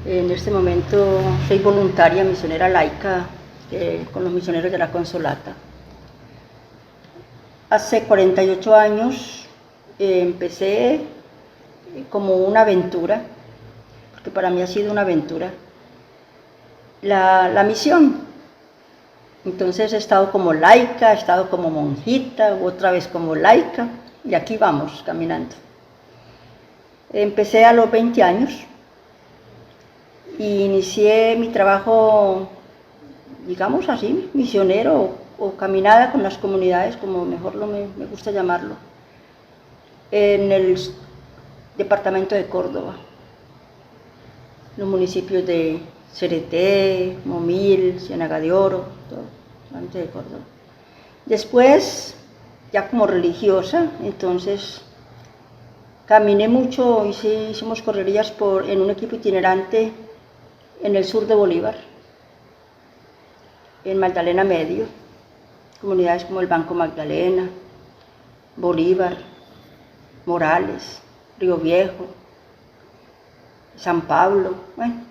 En este momento soy voluntaria misionera laica con los misioneros de la Consolata. Hace 48 años empecé como una aventura, porque para mí ha sido una aventura, la misión. Entonces he estado como laica, he estado como monjita, otra vez como laica, y aquí vamos caminando. Empecé a los 20 años y inicié mi trabajo, digamos así, misionero o caminada con las comunidades, como mejor me gusta llamarlo, en el departamento de Córdoba, los municipios de Cereté, Momil, Ciénaga de Oro, todo, antes de Córdoba. Después, ya como religiosa, entonces caminé mucho, hicimos correrías en un equipo itinerante en el sur de Bolívar, en Magdalena Medio, comunidades como el Banco Magdalena, Bolívar, Morales, Río Viejo, San Pablo, bueno.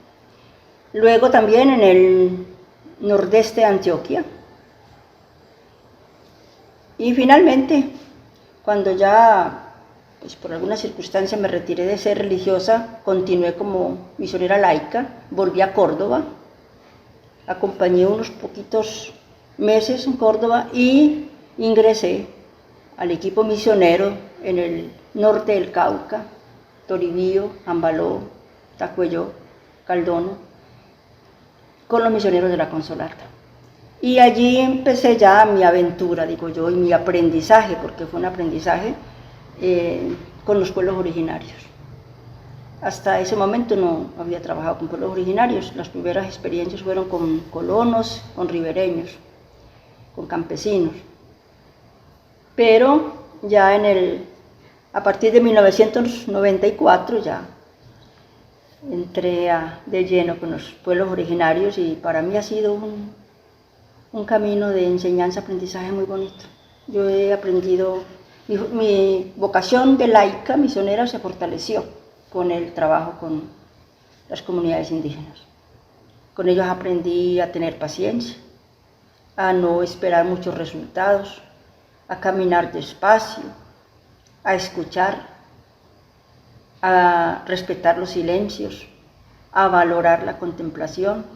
Luego también en el nordeste de Antioquia. Y finalmente, cuando ya, pues por alguna circunstancia me retiré de ser religiosa, continué como misionera laica, volví a Córdoba, acompañé unos poquitos meses en Córdoba y ingresé al equipo misionero en el norte del Cauca, Toribío, Ambaló, Tacuello, Caldono, con los misioneros de la Consolata. Y allí empecé ya mi aventura, digo yo, y mi aprendizaje, porque fue un aprendizaje con los pueblos originarios. Hasta ese momento no había trabajado con pueblos originarios, las primeras experiencias fueron con colonos, con ribereños, con campesinos. Pero ya a partir de 1994 ya entré de lleno con los pueblos originarios y para mí ha sido un camino de enseñanza-aprendizaje muy bonito. Yo he aprendido, mi vocación de laica misionera se fortaleció con el trabajo con las comunidades indígenas. Con ellos aprendí a tener paciencia, a no esperar muchos resultados, a caminar despacio, a escuchar, a respetar los silencios, a valorar la contemplación.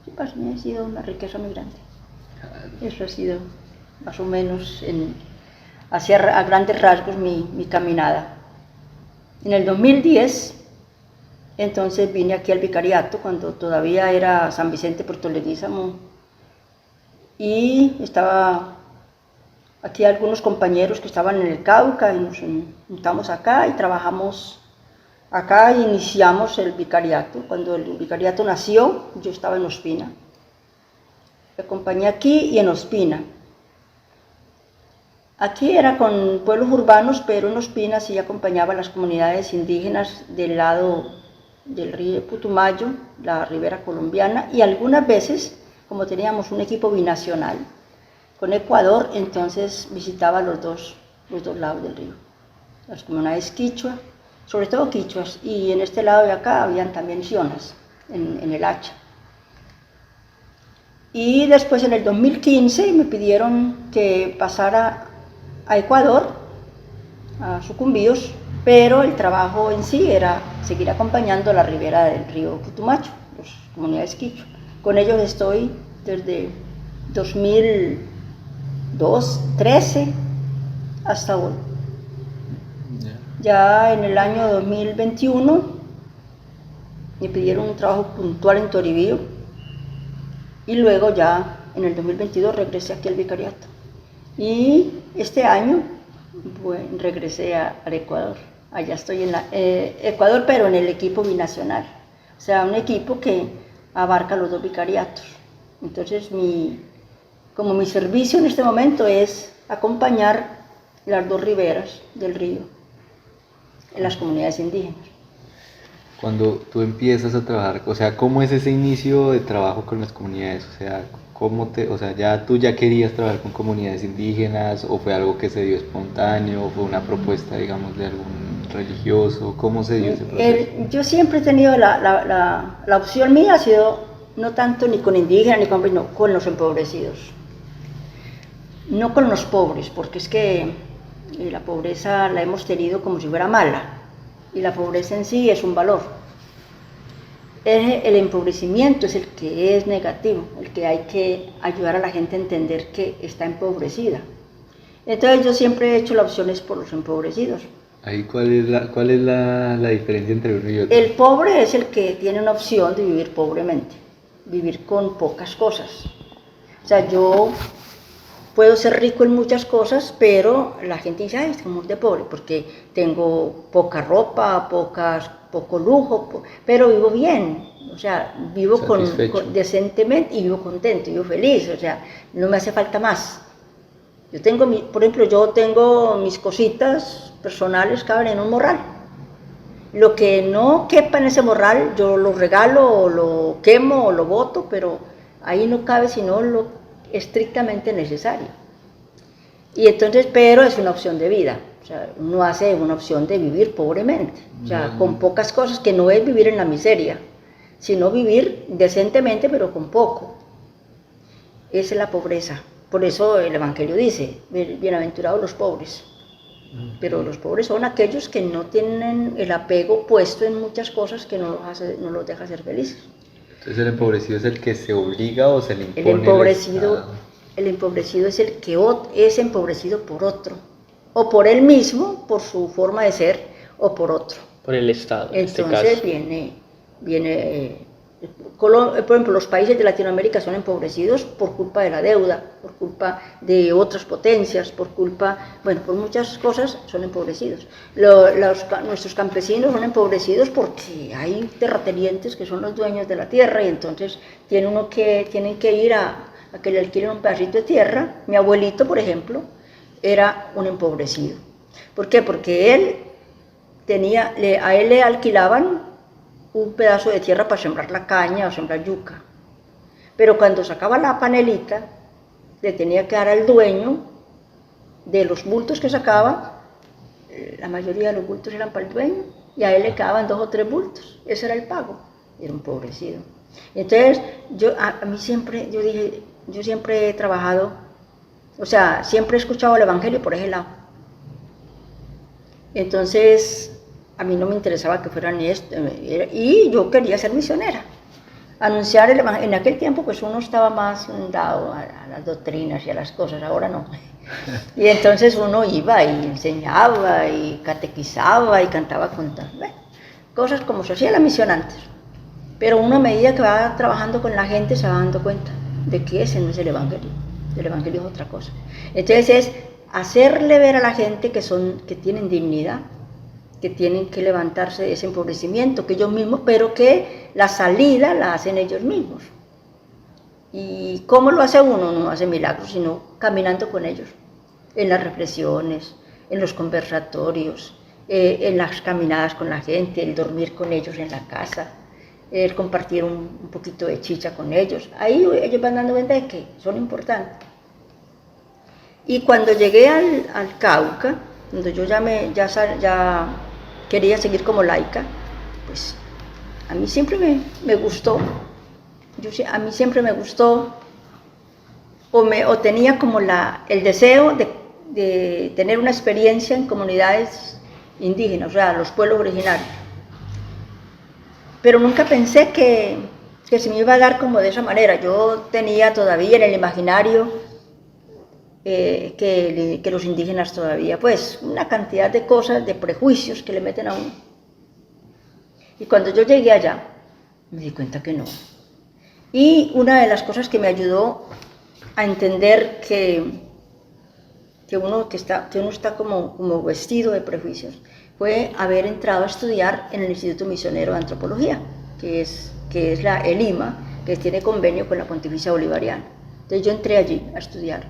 Sí, para mí ha sido una riqueza muy grande. Eso ha sido más o menos a grandes rasgos mi caminada. En el 2010, entonces vine aquí al vicariato, cuando todavía era San Vicente Puerto Leguízamo, y estaba aquí algunos compañeros que estaban en el Cauca, y nos juntamos acá y trabajamos acá e iniciamos el vicariato. Cuando el vicariato nació, yo estaba en Ospina. Me acompañé aquí y en Ospina. Aquí era con pueblos urbanos, pero en Ospina sí acompañaba a las comunidades indígenas del lado del río Putumayo, la ribera colombiana, y algunas veces, como teníamos un equipo binacional con Ecuador, entonces visitaba los dos lados del río, las comunidades quichua, sobre todo quichuas, y en este lado de acá habían también sionas, en el Hacha. Y después en el 2015 me pidieron que pasara a Ecuador, a Sucumbíos, pero el trabajo en sí era seguir acompañando la ribera del río Putumayo, las comunidades quichua. Con ellos estoy desde 2013 hasta hoy. Ya en el año 2021 me pidieron un trabajo puntual en Toribío y luego ya en el 2022 regresé aquí al vicariato. Y este año regresé al Ecuador. Allá estoy en Ecuador, pero en el equipo binacional. O sea, un equipo que abarca los dos vicariatos. Entonces, como mi servicio en este momento es acompañar las dos riberas del río en las comunidades indígenas. Cuando tú empiezas a trabajar, o sea, ¿cómo es ese inicio de trabajo con las comunidades? O sea, o sea, tú ya querías trabajar con comunidades indígenas o fue algo que se dio espontáneo o fue una propuesta, digamos, de algún religioso? ¿Cómo se dio ese proceso? Yo siempre he tenido la opción mía, ha sido no tanto ni con indígenas ni con los empobrecidos. No con los pobres, porque es que la pobreza la hemos tenido como si fuera mala, y la pobreza en sí es un valor. El empobrecimiento es el que es negativo, el que hay que ayudar a la gente a entender que está empobrecida. Entonces yo siempre he hecho las opciones por los empobrecidos. Ahí, ¿cuál es la diferencia entre uno y otro? El pobre es el que tiene una opción de vivir pobremente, vivir con pocas cosas. O sea, yo puedo ser rico en muchas cosas, pero la gente dice, ay, es como de pobre, porque tengo poca ropa, poco lujo, pero vivo bien, o sea, vivo decentemente y vivo contento, vivo feliz, o sea, no me hace falta más. Yo tengo, por ejemplo, yo tengo mis cositas personales, caben en un morral. Lo que no quepa en ese morral, yo lo regalo, o lo quemo, o lo boto, pero ahí no cabe sino lo estrictamente necesario. Y entonces, pero es una opción de vida, o sea, uno hace una opción de vivir pobremente, o sea, con pocas cosas, que no es vivir en la miseria, sino vivir decentemente, pero con poco. Esa es la pobreza. Por eso el Evangelio dice, bienaventurados los pobres. Pero los pobres son aquellos que no tienen el apego puesto en muchas cosas que no los deja ser felices. Entonces el empobrecido es el que se obliga o se le impone. El empobrecido es el que es empobrecido por otro, o por él mismo, por su forma de ser, o por otro. Por el Estado. Entonces por ejemplo, los países de Latinoamérica son empobrecidos por culpa de la deuda, por culpa de otras potencias, por muchas cosas son empobrecidos. Nuestros campesinos son empobrecidos porque hay terratenientes que son los dueños de la tierra y entonces tienen que ir a que le alquilen un pedacito de tierra. Mi abuelito, por ejemplo, era un empobrecido. ¿Por qué? Porque a él le alquilaban un pedazo de tierra para sembrar la caña o sembrar yuca. Pero cuando sacaba la panelita, le tenía que dar al dueño de los bultos que sacaba. La mayoría de los bultos eran para el dueño y a él le quedaban 2 o 3 bultos. Ese era el pago. Era un empobrecido. Entonces, yo siempre he trabajado, o sea, siempre he escuchado el Evangelio por ese lado. Entonces, a mí no me interesaba que fueran esto, y yo quería ser misionera. Anunciar el Evangelio. En aquel tiempo, pues uno estaba más dado a las doctrinas y a las cosas, ahora no. Y entonces uno iba y enseñaba y catequizaba y cantaba cosas como se hacía la misión antes. Pero uno a medida que va trabajando con la gente se va dando cuenta de que ese no es el Evangelio es otra cosa. Entonces es hacerle ver a la gente que tienen dignidad, que tienen que levantarse de ese empobrecimiento, que ellos mismos, pero que la salida la hacen ellos mismos. ¿Y cómo lo hace uno? No hace milagros, sino caminando con ellos, en las reflexiones, en los conversatorios, en las caminadas con la gente, el dormir con ellos en la casa, el compartir un poquito de chicha con ellos. Ahí ellos van dando cuenta de que son importantes. Y cuando llegué al Cauca, donde yo ya quería seguir como laica, pues a mí siempre me gustó, a mí siempre me gustó, o tenía como el deseo de tener una experiencia en comunidades indígenas, o sea, los pueblos originarios. Pero nunca pensé que se me iba a dar como de esa manera. Yo tenía todavía en el imaginario que los indígenas todavía, pues, una cantidad de cosas, de prejuicios que le meten a uno. Y cuando yo llegué allá, me di cuenta que no. Y una de las cosas que me ayudó a entender que uno está como vestido de prejuicios fue haber entrado a estudiar en el Instituto Misionero de Antropología, que es el IMA, que tiene convenio con la Pontificia Bolivariana. Entonces yo entré allí a estudiar.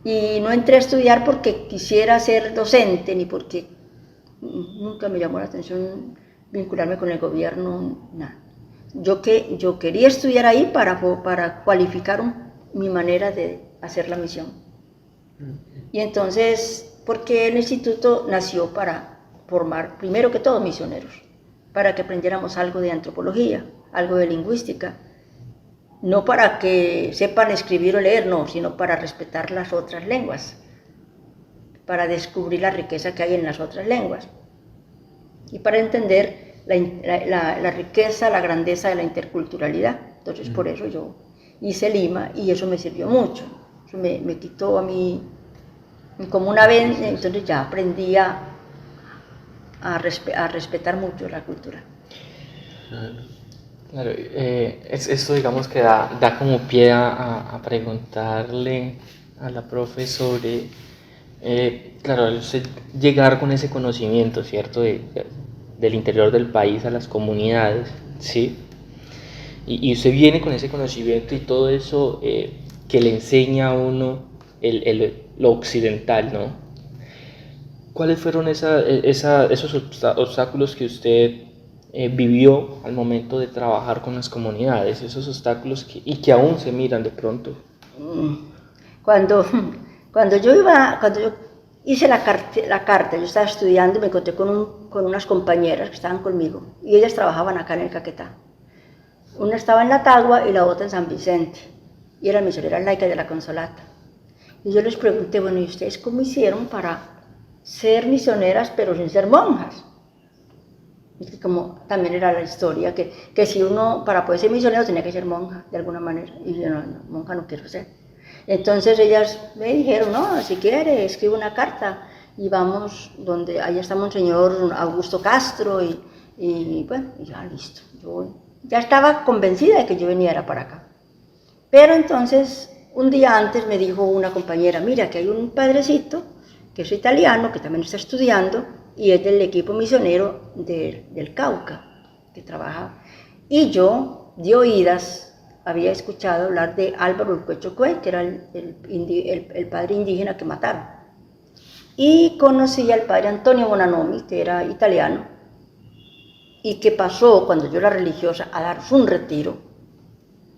Y no entré a estudiar porque quisiera ser docente, ni porque nunca me llamó la atención vincularme con el gobierno, nada. Yo quería estudiar ahí para cualificar mi manera de hacer la misión. Y entonces, porque el instituto nació para formar, primero que todo, misioneros, para que aprendiéramos algo de antropología, algo de lingüística, no para que sepan escribir o leer, no, sino para respetar las otras lenguas, para descubrir la riqueza que hay en las otras lenguas y para entender la riqueza, la grandeza de la interculturalidad. Entonces, por eso yo hice Lima y eso me sirvió mucho. Eso me quitó a mí como una vez, entonces ya aprendí a respetar mucho la cultura. Claro, esto digamos que da como pie a preguntarle a la profe sobre, claro, usted llegar con ese conocimiento, ¿cierto? Del interior del país a las comunidades, ¿sí? Y usted viene con ese conocimiento y todo eso que le enseña a uno lo occidental, ¿no? ¿Cuáles fueron esos obstáculos que usted vivió al momento de trabajar con las comunidades? Esos obstáculos que aún se miran de pronto. Cuando yo hice la carta, yo estaba estudiando y me encontré con unas compañeras que estaban conmigo y ellas trabajaban acá en el Caquetá. Una estaba en La Tagua y la otra en San Vicente y eran misioneras laicas de la Consolata. Y yo les pregunté, bueno, ¿y ustedes cómo hicieron para ser misioneras pero sin ser monjas? Y como también era la historia, que si uno para poder ser misionero tenía que ser monja de alguna manera. Y yo, no, monja no quiero ser. Entonces ellas me dijeron, no, si quiere, escribe una carta y vamos donde, ahí está Monseñor Augusto Castro y bueno, y ya listo. Yo ya estaba convencida de que yo viniera para acá. Pero entonces, un día antes me dijo una compañera, mira, que hay un padrecito que es italiano, que también está estudiando, y es del equipo misionero del Cauca, que trabaja. Y yo, de oídas, había escuchado hablar de Álvaro Urquechocué, que era el padre indígena que mataron. Y conocí al padre Antonio Bonanomi, que era italiano, y que pasó, cuando yo era religiosa, a darnos un retiro,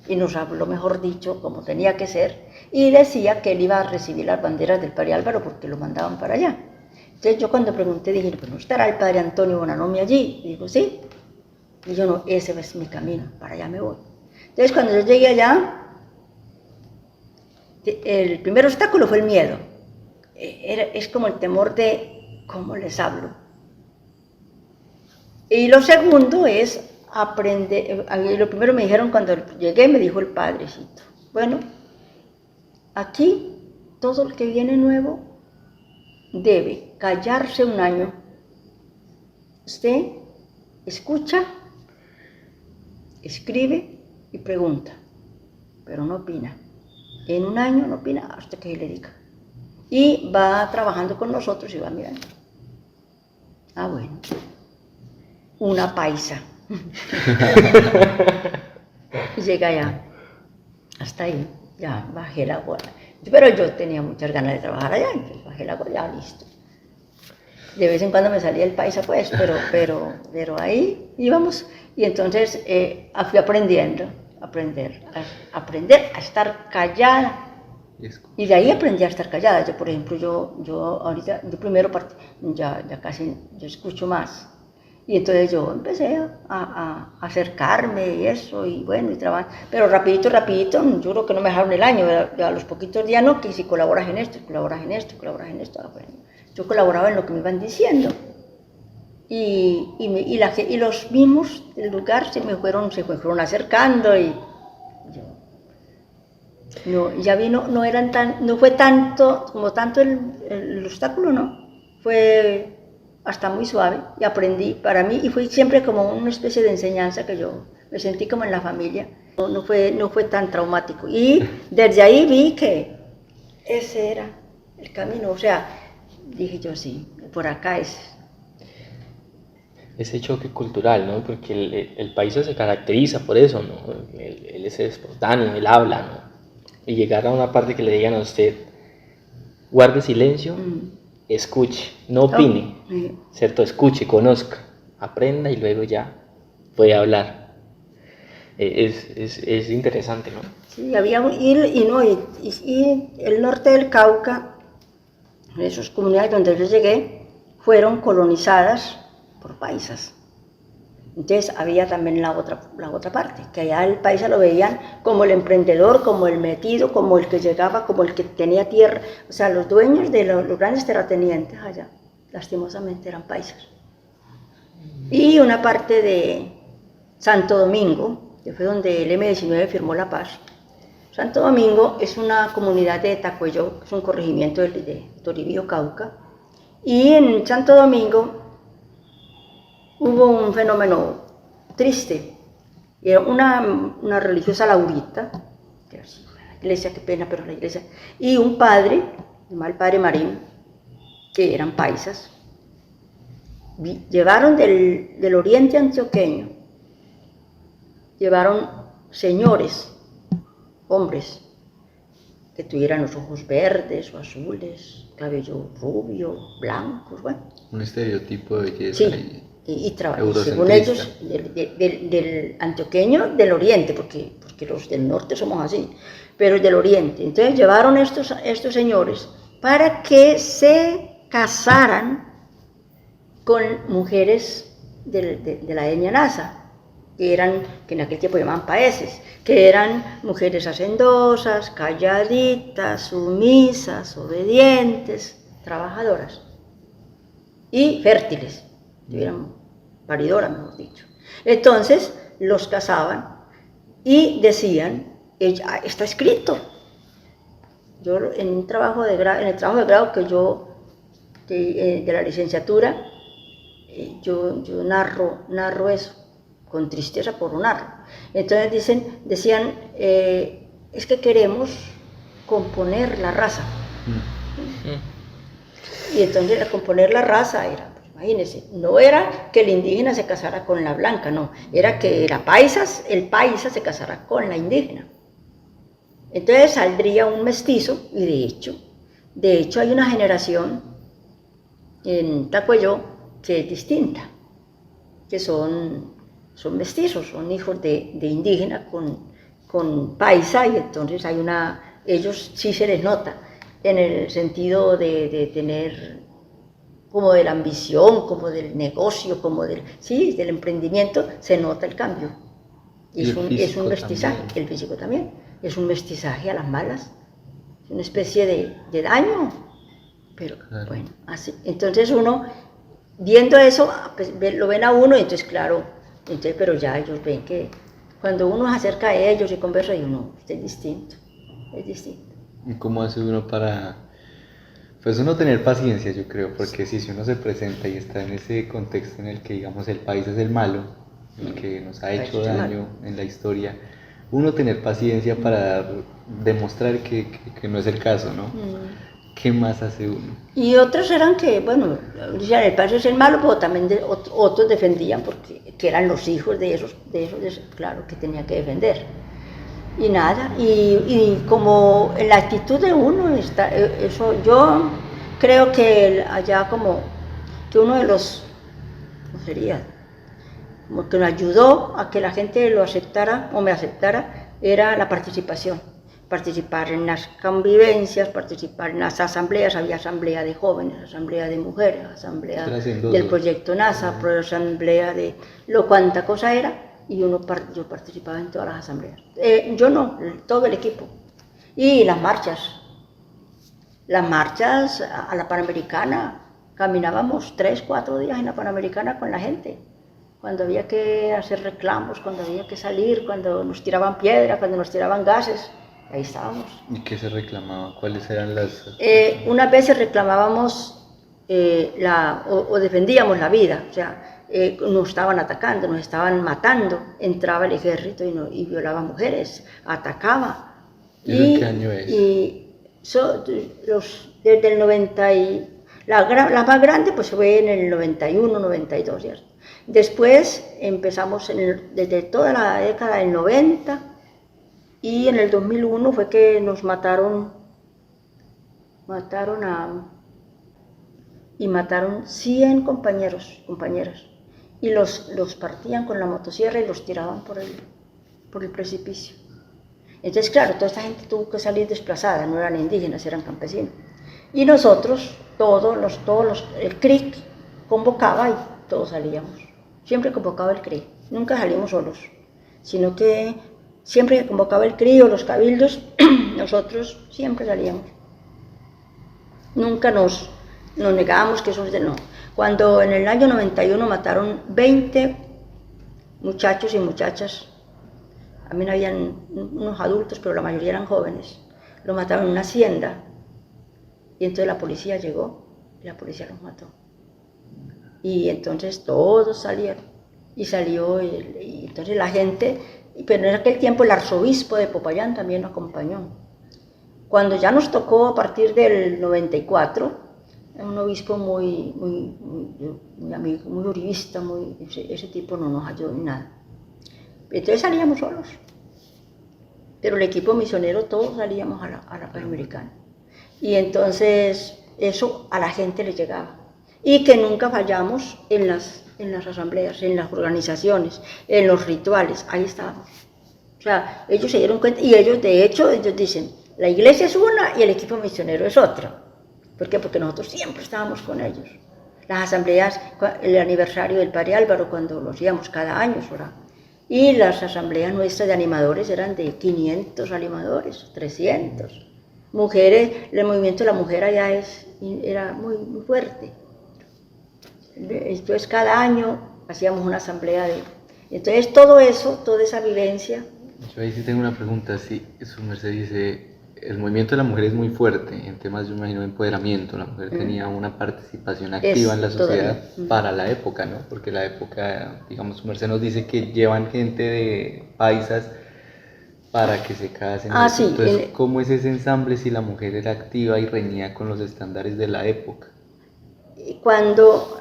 y nos habló, mejor dicho, como tenía que ser, y decía que él iba a recibir las banderas del padre Álvaro porque lo mandaban para allá. Entonces yo cuando pregunté dije, pues no estará el padre Antonio Bonanomi allí, y digo, sí, y yo no, ese es mi camino, para allá me voy. Entonces cuando yo llegué allá, el primer obstáculo fue el miedo, es como el temor de cómo les hablo. Y lo segundo es aprender, lo primero me dijeron cuando llegué, me dijo el padrecito, bueno, aquí todo el que viene nuevo debe callarse un año. Usted escucha, escribe y pregunta, pero no opina. En un año no opina hasta que le diga. Y va trabajando con nosotros y va mirando. Ah, bueno, una paisa. Y llega ya, hasta ahí, ya bajé la guardia. Pero yo tenía muchas ganas de trabajar allá, entonces bajé la guardia, ya listo. De vez en cuando me salía el paisa, pues, pero ahí íbamos. Y entonces fui aprendiendo, aprender a estar callada. Y de ahí aprendí a estar callada. Yo, por ejemplo, yo primero ya casi, yo escucho más. Y entonces yo empecé a acercarme y eso, y bueno, y trabajar. Pero rapidito, yo creo que no me dejaron el año, a los poquitos días no, que si colaboras en esto, colaboras en esto. Bueno, yo colaboraba en lo que me iban diciendo. Y los mismos del lugar se me fueron acercando y yo, ya vi, no fue tanto, como tanto el obstáculo, no, fue hasta muy suave y aprendí para mí y fue siempre como una especie de enseñanza que yo me sentí como en la familia, no fue tan traumático y desde ahí vi que ese era el camino, o sea, dije yo sí, por acá es. Ese choque cultural, ¿no? Porque el país se caracteriza por eso, ¿no? Él es espontáneo, él habla, ¿no? Y llegar a una parte que le digan a usted, guarde silencio, escuche, no opine, ¿cierto? Escuche, conozca, aprenda y luego ya puede hablar. Es interesante, ¿no? Sí, había y el norte del Cauca, esas comunidades donde yo llegué, fueron colonizadas por paisas. Entonces había también la otra parte, que allá el paisa lo veían como el emprendedor, como el metido, como el que llegaba, como el que tenía tierra. O sea, los dueños de los grandes terratenientes allá, lastimosamente, eran paisas. Y una parte de Santo Domingo, que fue donde el M-19 firmó la paz. Santo Domingo es una comunidad de Tacuello, que es un corregimiento de Toribío, Cauca. Y en Santo Domingo hubo un fenómeno triste. Era una religiosa Laurita, que era así, la iglesia, qué pena, pero la iglesia, y un padre, el padre Marín, que eran paisas, llevaron del oriente antioqueño, llevaron señores, hombres, que tuvieran los ojos verdes o azules, cabello rubio, blancos, bueno. Un estereotipo de belleza. Sí, y según ellos, del antioqueño del oriente, porque los del norte somos así, pero del oriente. Entonces llevaron estos señores para que se casaran con mujeres de la etnia nasa, que en aquel tiempo llamaban paeses, que eran mujeres hacendosas, calladitas, sumisas, obedientes, trabajadoras y fértiles, tuvieran paridoras, mejor dicho. Entonces los casaban y decían, está escrito. Yo en el trabajo de grado que yo de la licenciatura, yo narro eso, con tristeza por narro. Entonces decían, es que queremos componer la raza. Y entonces componer la raza era, pues, imagínense, no era que el indígena se casara con la blanca, no, era que el paisa se casara con la indígena. Entonces saldría un mestizo, y de hecho hay una generación en Tacuello que es distinta, que son mestizos, son hijos de indígena con paisa, y entonces ellos sí se les nota en el sentido de tener como de la ambición, como del negocio, del emprendimiento, se nota el cambio. Es un mestizaje, también. El físico también, es un mestizaje a las malas, es una especie de daño, pero claro. Bueno, así. Entonces uno, viendo eso, pues, lo ven a uno, y entonces claro, pero ya ellos ven que cuando uno se acerca a ellos y conversa, y uno, es distinto. ¿Y cómo hace uno para, pues uno tener paciencia, yo creo, porque si uno se presenta y está en ese contexto en el que, digamos, el país es el malo, el que nos ha hecho daño en la historia, uno tener paciencia para demostrar que no es el caso, ¿no? ¿Qué más hace uno? Y otros eran que, bueno, el país es el malo, pero también otros defendían que eran los hijos de esos, claro, que tenía que defender. Y nada, y como en la actitud de uno está eso. Yo creo que allá como que uno de los, ¿cómo sería? Como que nos ayudó a que la gente lo aceptara o me aceptara, era la participación. Participar en las convivencias, participar en las asambleas. Había asamblea de jóvenes, asamblea de mujeres, asamblea del proyecto NASA, asamblea de cuánta cosa era. Y yo participaba en todas las asambleas. Yo no, todo el equipo. Y las marchas a la Panamericana, caminábamos 3-4 días en la Panamericana con la gente. Cuando había que hacer reclamos, cuando había que salir, cuando nos tiraban piedra, cuando nos tiraban gases, ahí estábamos. ¿Y qué se reclamaba? ¿Cuáles eran las...? Unas veces reclamábamos o defendíamos la vida, o sea, nos estaban atacando, nos estaban matando, entraba el ejército y violaba mujeres, atacaba. ¿Y qué año es? Desde el 90 la más grande pues fue en el 91, 92, ¿cierto? Después empezamos desde toda la década del 90, y en el 2001 fue que nos mataron 100 compañeras, y los partían con la motosierra y los tiraban por por el precipicio. Entonces, claro, toda esta gente tuvo que salir desplazada, no eran indígenas, eran campesinos. Y nosotros, el CRIC convocaba y todos salíamos. Siempre convocaba el CRIC, nunca salimos solos, sino que siempre que convocaba el CRIC o los cabildos, nosotros siempre salíamos. Nunca nos negábamos que eso es de no. Cuando en el año 91 mataron 20 muchachos y muchachas, también habían unos adultos, pero la mayoría eran jóvenes, lo mataron en una hacienda, y entonces la policía llegó, y la policía los mató. Y entonces todos salieron, y salió, y entonces la gente, pero en aquel tiempo el arzobispo de Popayán también nos acompañó. Cuando ya nos tocó a partir del 94, un obispo muy amigo, muy uribista, ese tipo no nos ayudó en nada. Entonces salíamos solos, pero el equipo misionero todos salíamos a la Panamericana. Y entonces eso a la gente le llegaba. Y que nunca fallamos en las asambleas, en las organizaciones, en los rituales, ahí estábamos. O sea, ellos se dieron cuenta, y ellos de hecho, ellos dicen, la iglesia es una y el equipo misionero es otra. ¿Por qué? Porque nosotros siempre estábamos con ellos. Las asambleas, el aniversario del Padre Álvaro, cuando lo hacíamos cada año, y las asambleas nuestras de animadores eran de 500 animadores, 300. Mujeres, el movimiento de la mujer allá era muy, muy fuerte. Entonces cada año hacíamos una asamblea Entonces todo eso, toda esa vivencia. Yo ahí sí tengo una pregunta, sí, su merced dice, el movimiento de la mujer es muy fuerte en temas, yo imagino, de empoderamiento. La mujer tenía una participación activa en la sociedad para la época, ¿no? Porque la época, digamos, su merced nos dice que llevan gente de paisas para que se casen. Sí. Entonces, ¿cómo es ese ensamble si la mujer era activa y reñía con los estándares de la época? Cuando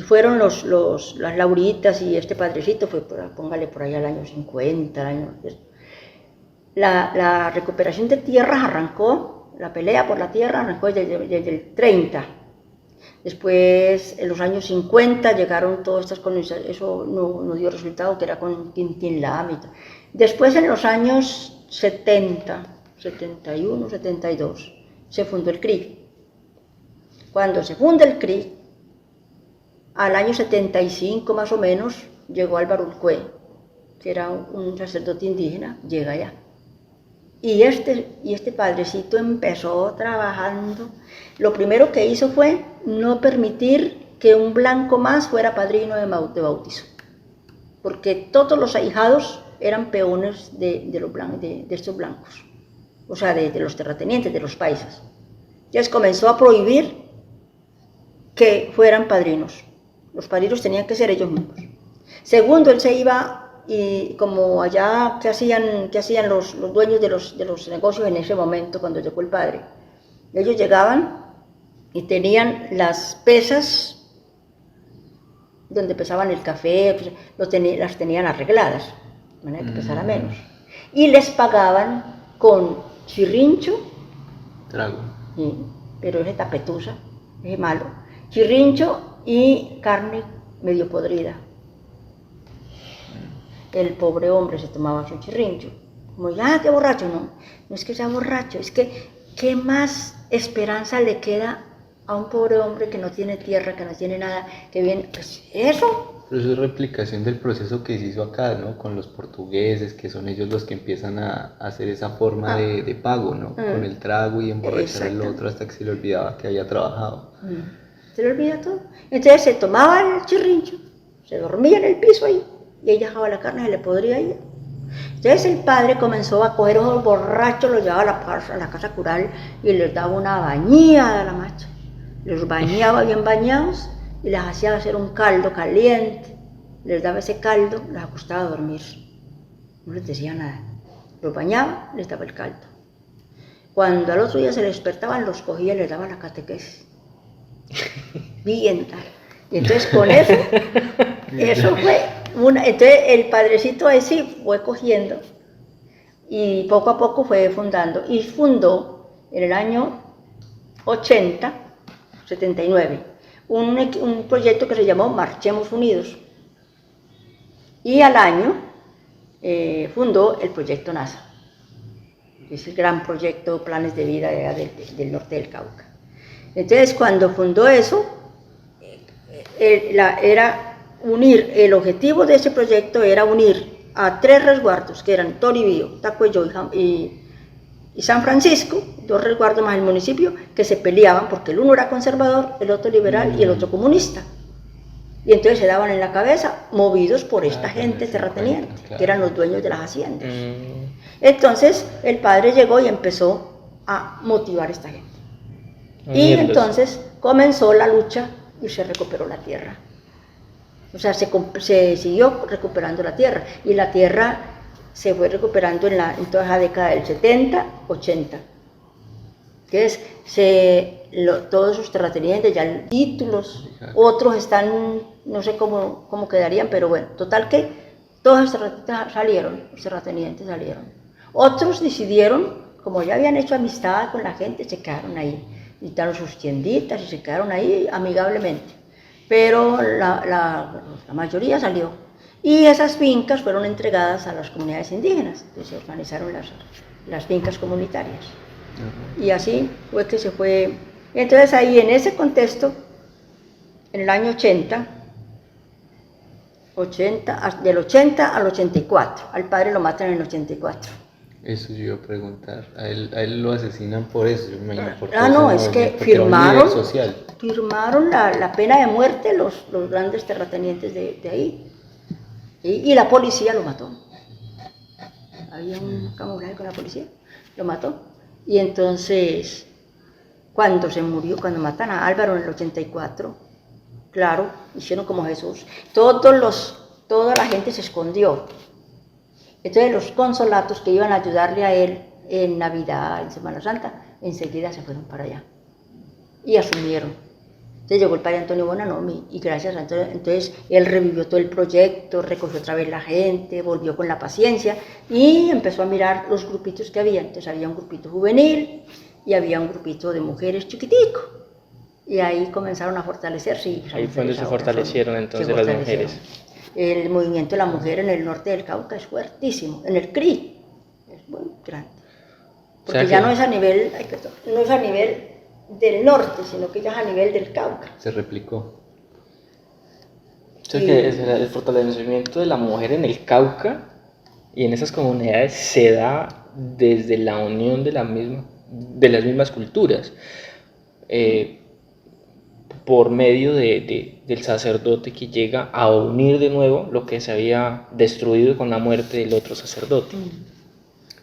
fueron las Lauritas y este padrecito, póngale por ahí al año 50, la recuperación de tierras arrancó, la pelea por la tierra arrancó desde el 30. Después, en los años 50, llegaron todas estas colonizaciones, eso no dio resultado, que era con Quintín Lame. Después, en los años 70, 71, 72, se fundó el CRIC. Cuando se funda el CRIC, al año 75 más o menos, llegó Álvaro Ulcué, que era un sacerdote indígena, llega allá. Y este padrecito empezó trabajando. Lo primero que hizo fue no permitir que un blanco más fuera padrino de bautizo, porque todos los ahijados eran peones de estos blancos, o sea, de los terratenientes, de los paisas. Entonces comenzó a prohibir que fueran padrinos. Los padrinos tenían que ser ellos mismos. Segundo, él se iba, y como allá, ¿qué hacían los dueños de los negocios en ese momento, cuando llegó el padre? Ellos llegaban y tenían las pesas donde pesaban el café, las tenían arregladas, de manera que pesara menos. Y les pagaban con chirrincho, trago, pero ese tapetusa, ese malo, chirrincho y carne medio podrida. El pobre hombre se tomaba su chirrincho, como, qué borracho, no es que sea borracho, es que qué más esperanza le queda a un pobre hombre que no tiene tierra, que no tiene nada, que viene, pues eso. Pero eso es replicación del proceso que se hizo acá, ¿no? Con los portugueses, que son ellos los que empiezan a hacer esa forma de pago, ¿no? Con el trago y emborrachar al otro hasta que se le olvidaba que había trabajado. Se le olvida todo. Entonces se tomaba el chirrincho, se dormía en el piso ahí, y ella dejaba la carne, se le podría ir. Entonces el padre comenzó a coger a los borrachos, los llevaba a la casa cural y les daba una bañada a la macha. Los bañaba bien bañados y les hacía hacer un caldo caliente. Les daba ese caldo, les acostaba a dormir. No les decía nada. Los bañaba, les daba el caldo. Cuando al otro día se les despertaban, los cogía y les daba la catequesis. Bien tal. Y entonces con eso fue entonces el padrecito ese fue cogiendo y poco a poco fue fundando, y fundó en el año 79 un proyecto que se llamó Marchemos Unidos, Y al año fundó el proyecto NASA, que es el gran proyecto Planes de Vida de allá del norte del Cauca. Entonces, cuando fundó eso, era unir, el objetivo de ese proyecto era unir a 3 resguardos, que eran Toribío, Tacuello y San Francisco, 2 resguardos más el municipio, que se peleaban porque el uno era conservador, el otro liberal y el otro comunista. Y entonces se daban en la cabeza, movidos por esta gente terrateniente, claro, que eran los dueños de las haciendas. Entonces el padre llegó y empezó a motivar a esta gente. Y entonces comenzó la lucha y se recuperó la tierra. O sea, se siguió recuperando la tierra. Y la tierra se fue recuperando en toda esa década del 70, 80. Entonces, todos esos terratenientes, ya títulos, otros están, no sé cómo quedarían, pero bueno, total que todos los terratenientes salieron. Otros decidieron, como ya habían hecho amistad con la gente, se quedaron ahí, visitaron sus tienditas y se quedaron ahí amigablemente. Pero la mayoría salió. Y esas fincas fueron entregadas a las comunidades indígenas, que se organizaron las fincas comunitarias. Y así fue que se fue. Entonces ahí en ese contexto, en el año 80, del 80 al 84, al padre lo matan en el 84. Eso yo iba a preguntar. A él lo asesinan por eso, yo me imagino. No, es que firmaron la pena de muerte los grandes terratenientes de ahí. Y la policía lo mató. Había un camuflaje con la policía, lo mató. Y entonces, cuando matan a Álvaro en el 84, claro, hicieron como Jesús. Toda la gente se escondió. Entonces los consolatos que iban a ayudarle a él en Navidad, en Semana Santa, enseguida se fueron para allá. Y asumieron. Entonces llegó el padre Antonio Bonanomi y gracias a Antonio, entonces él revivió todo el proyecto, recogió otra vez la gente, volvió con la paciencia y empezó a mirar los grupitos que había. Entonces había un grupito juvenil y había un grupito de mujeres chiquitico. Y ahí comenzaron a fortalecerse. Y ahí fue donde se fortalecieron entonces las mujeres. El movimiento de la mujer en el norte del Cauca es fuertísimo, en el CRI es muy grande. Porque o sea ya no es a nivel del norte, sino que ya es a nivel del Cauca. Se replicó. O sea que el fortalecimiento de la mujer en el Cauca y en esas comunidades se da desde la unión de las mismas culturas, por medio del sacerdote que llega a unir de nuevo lo que se había destruido con la muerte del otro sacerdote.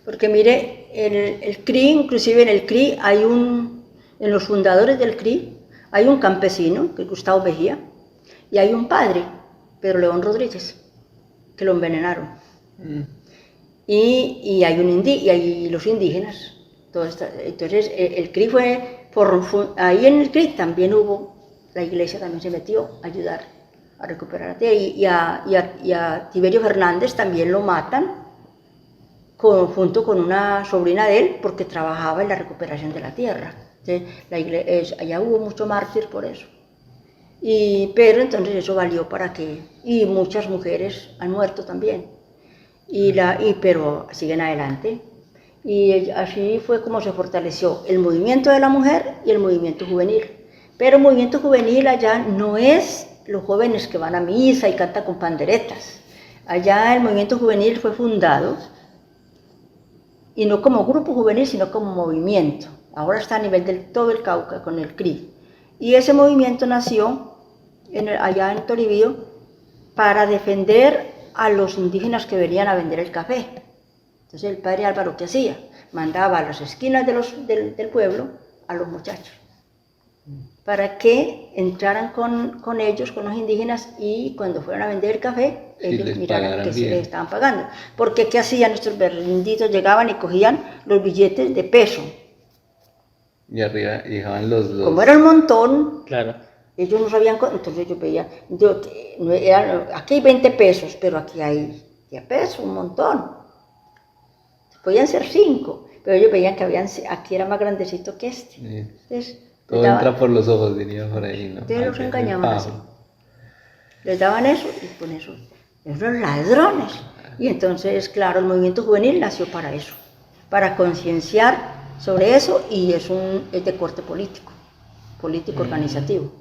Porque mire, el CRI, inclusive en el CRI en los fundadores del CRI, hay un campesino, que es Gustavo Mejía, y hay un padre, Pedro León Rodríguez, que lo envenenaron. Y hay los indígenas. Entonces, el CRI ahí en el CRI también la iglesia también se metió a ayudar a recuperar la tierra. Y a Tiberio Fernández también lo matan, junto con una sobrina de él, porque trabajaba en la recuperación de la tierra. Entonces, allá hubo mucho mártir por eso. Pero entonces eso valió y muchas mujeres han muerto también, pero siguen adelante. Y así fue como se fortaleció el movimiento de la mujer y el movimiento juvenil. Pero el movimiento juvenil allá no es los jóvenes que van a misa y cantan con panderetas. Allá el movimiento juvenil fue fundado, y no como grupo juvenil, sino como movimiento. Ahora está a nivel de todo el Cauca con el CRI. Y ese movimiento nació allá en Toribío para defender a los indígenas que venían a vender el café. Entonces el padre Álvaro, ¿qué hacía? Mandaba a las esquinas del pueblo a los muchachos, para que entraran con ellos, con los indígenas, y cuando fueran a vender el café, ellos miraran que sí les estaban pagando. Porque ¿qué hacían estos benditos? Llegaban y cogían los billetes de peso. Y arriba dejaban los... Como era un montón, claro, ellos no sabían, entonces yo veía, aquí hay 20 pesos, pero aquí hay 10 pesos, un montón. Podían ser 5, pero ellos veían que aquí era más grandecito que este. Sí. Entonces, todo entra por los ojos, diría por ahí, ¿no? Entonces los engañaban así. Les daban eso y con eso esos ladrones. Y entonces, claro, el movimiento juvenil nació para eso, para concienciar sobre eso, y es de corte político organizativo.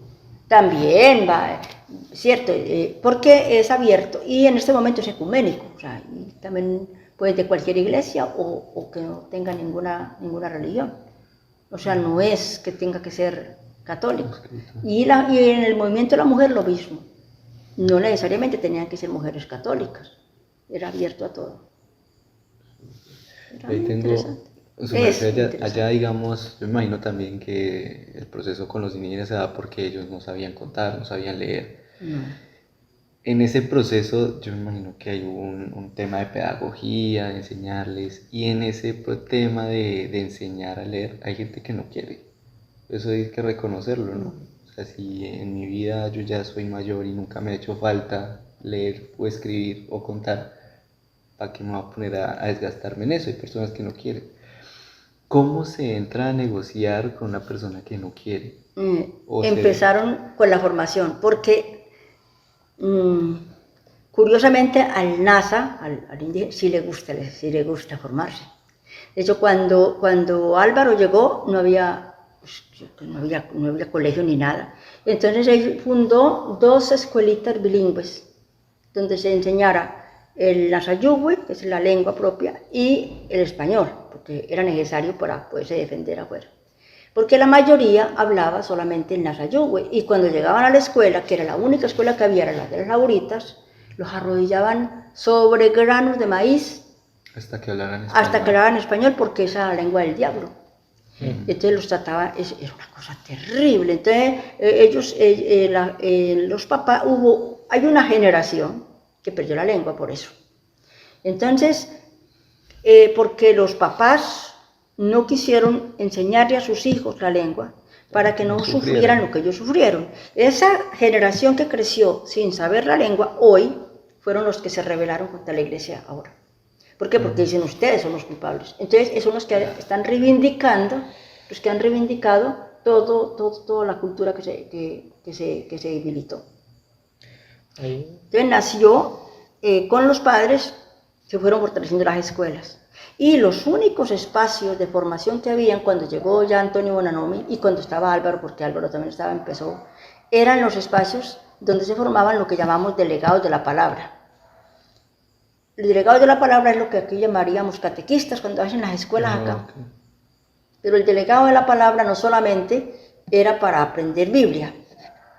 También va, cierto, porque es abierto y en este momento es ecuménico, o sea, y también puede de cualquier iglesia o que no tenga ninguna religión. O sea, no es que tenga que ser católico. Y en el movimiento de la mujer lo mismo. No necesariamente tenían que ser mujeres católicas. Era abierto a todo. Era Ahí muy tengo, interesante. allá, digamos, yo me imagino también que el proceso con los indígenas se da porque ellos no sabían contar, no sabían leer. No. En ese proceso yo me imagino que hay un tema de pedagogía, de enseñarles, y en ese tema de enseñar a leer hay gente que no quiere. Eso hay que reconocerlo, ¿no? O sea, si en mi vida yo ya soy mayor y nunca me ha hecho falta leer o escribir o contar, ¿para qué me voy a poner a desgastarme en eso? Hay personas que no quieren. ¿Cómo se entra a negociar con una persona que no quiere? Empezaron con la formación, porque curiosamente al NASA, al indígena, sí le gusta formarse. De hecho, cuando Álvaro llegó, no había colegio ni nada. Entonces él fundó 2 escuelitas bilingües, donde se enseñara el Nasayugüe, que es la lengua propia, y el español, porque era necesario para poderse defender afuera. Porque la mayoría hablaba solamente el Nasayugüe, y cuando llegaban a la escuela, que era la única escuela que había, era la de las Lauritas, los arrodillaban sobre granos de maíz hasta que hablaran español, porque esa era la lengua del diablo. Entonces los trataban, es una cosa terrible. Entonces los papás, hay una generación que perdió la lengua por eso. Entonces, porque los papás no quisieron enseñarle a sus hijos la lengua para que no sufrieran lo que ellos sufrieron. Esa generación que creció sin saber la lengua, hoy fueron los que se rebelaron contra la iglesia ahora. ¿Por qué? Porque dicen, ustedes son los culpables. Entonces, son los que están reivindicando, los que han reivindicado toda la cultura que se debilitó. Entonces nació con los padres, se fueron fortaleciendo las escuelas. Y los únicos espacios de formación que habían cuando llegó ya Antonio Bonanomi y cuando estaba Álvaro, porque Álvaro también empezó, eran los espacios donde se formaban lo que llamamos delegados de la palabra. El delegado de la palabra es lo que aquí llamaríamos catequistas cuando hacen las escuelas acá. Okay. Pero el delegado de la palabra no solamente era para aprender Biblia,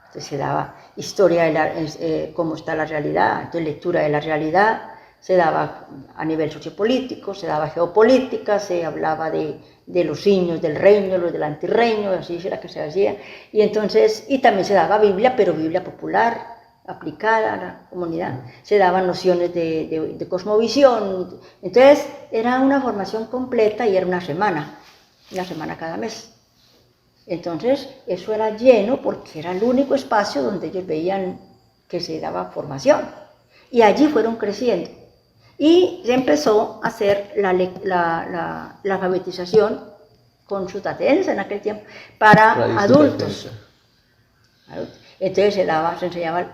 entonces se daba historia de cómo está la realidad, entonces lectura de la realidad, se daba a nivel sociopolítico, se daba geopolítica, se hablaba de los signos del reino, los del antirreino, así era que se hacía, y también se daba Biblia, pero Biblia popular, aplicada a la comunidad, se daban nociones de cosmovisión. Entonces era una formación completa y era una semana cada mes. Entonces eso era lleno porque era el único espacio donde ellos veían que se daba formación, y allí fueron creciendo y se empezó a hacer la alfabetización consultatense en aquel tiempo para adultos. Entonces se enseñaba.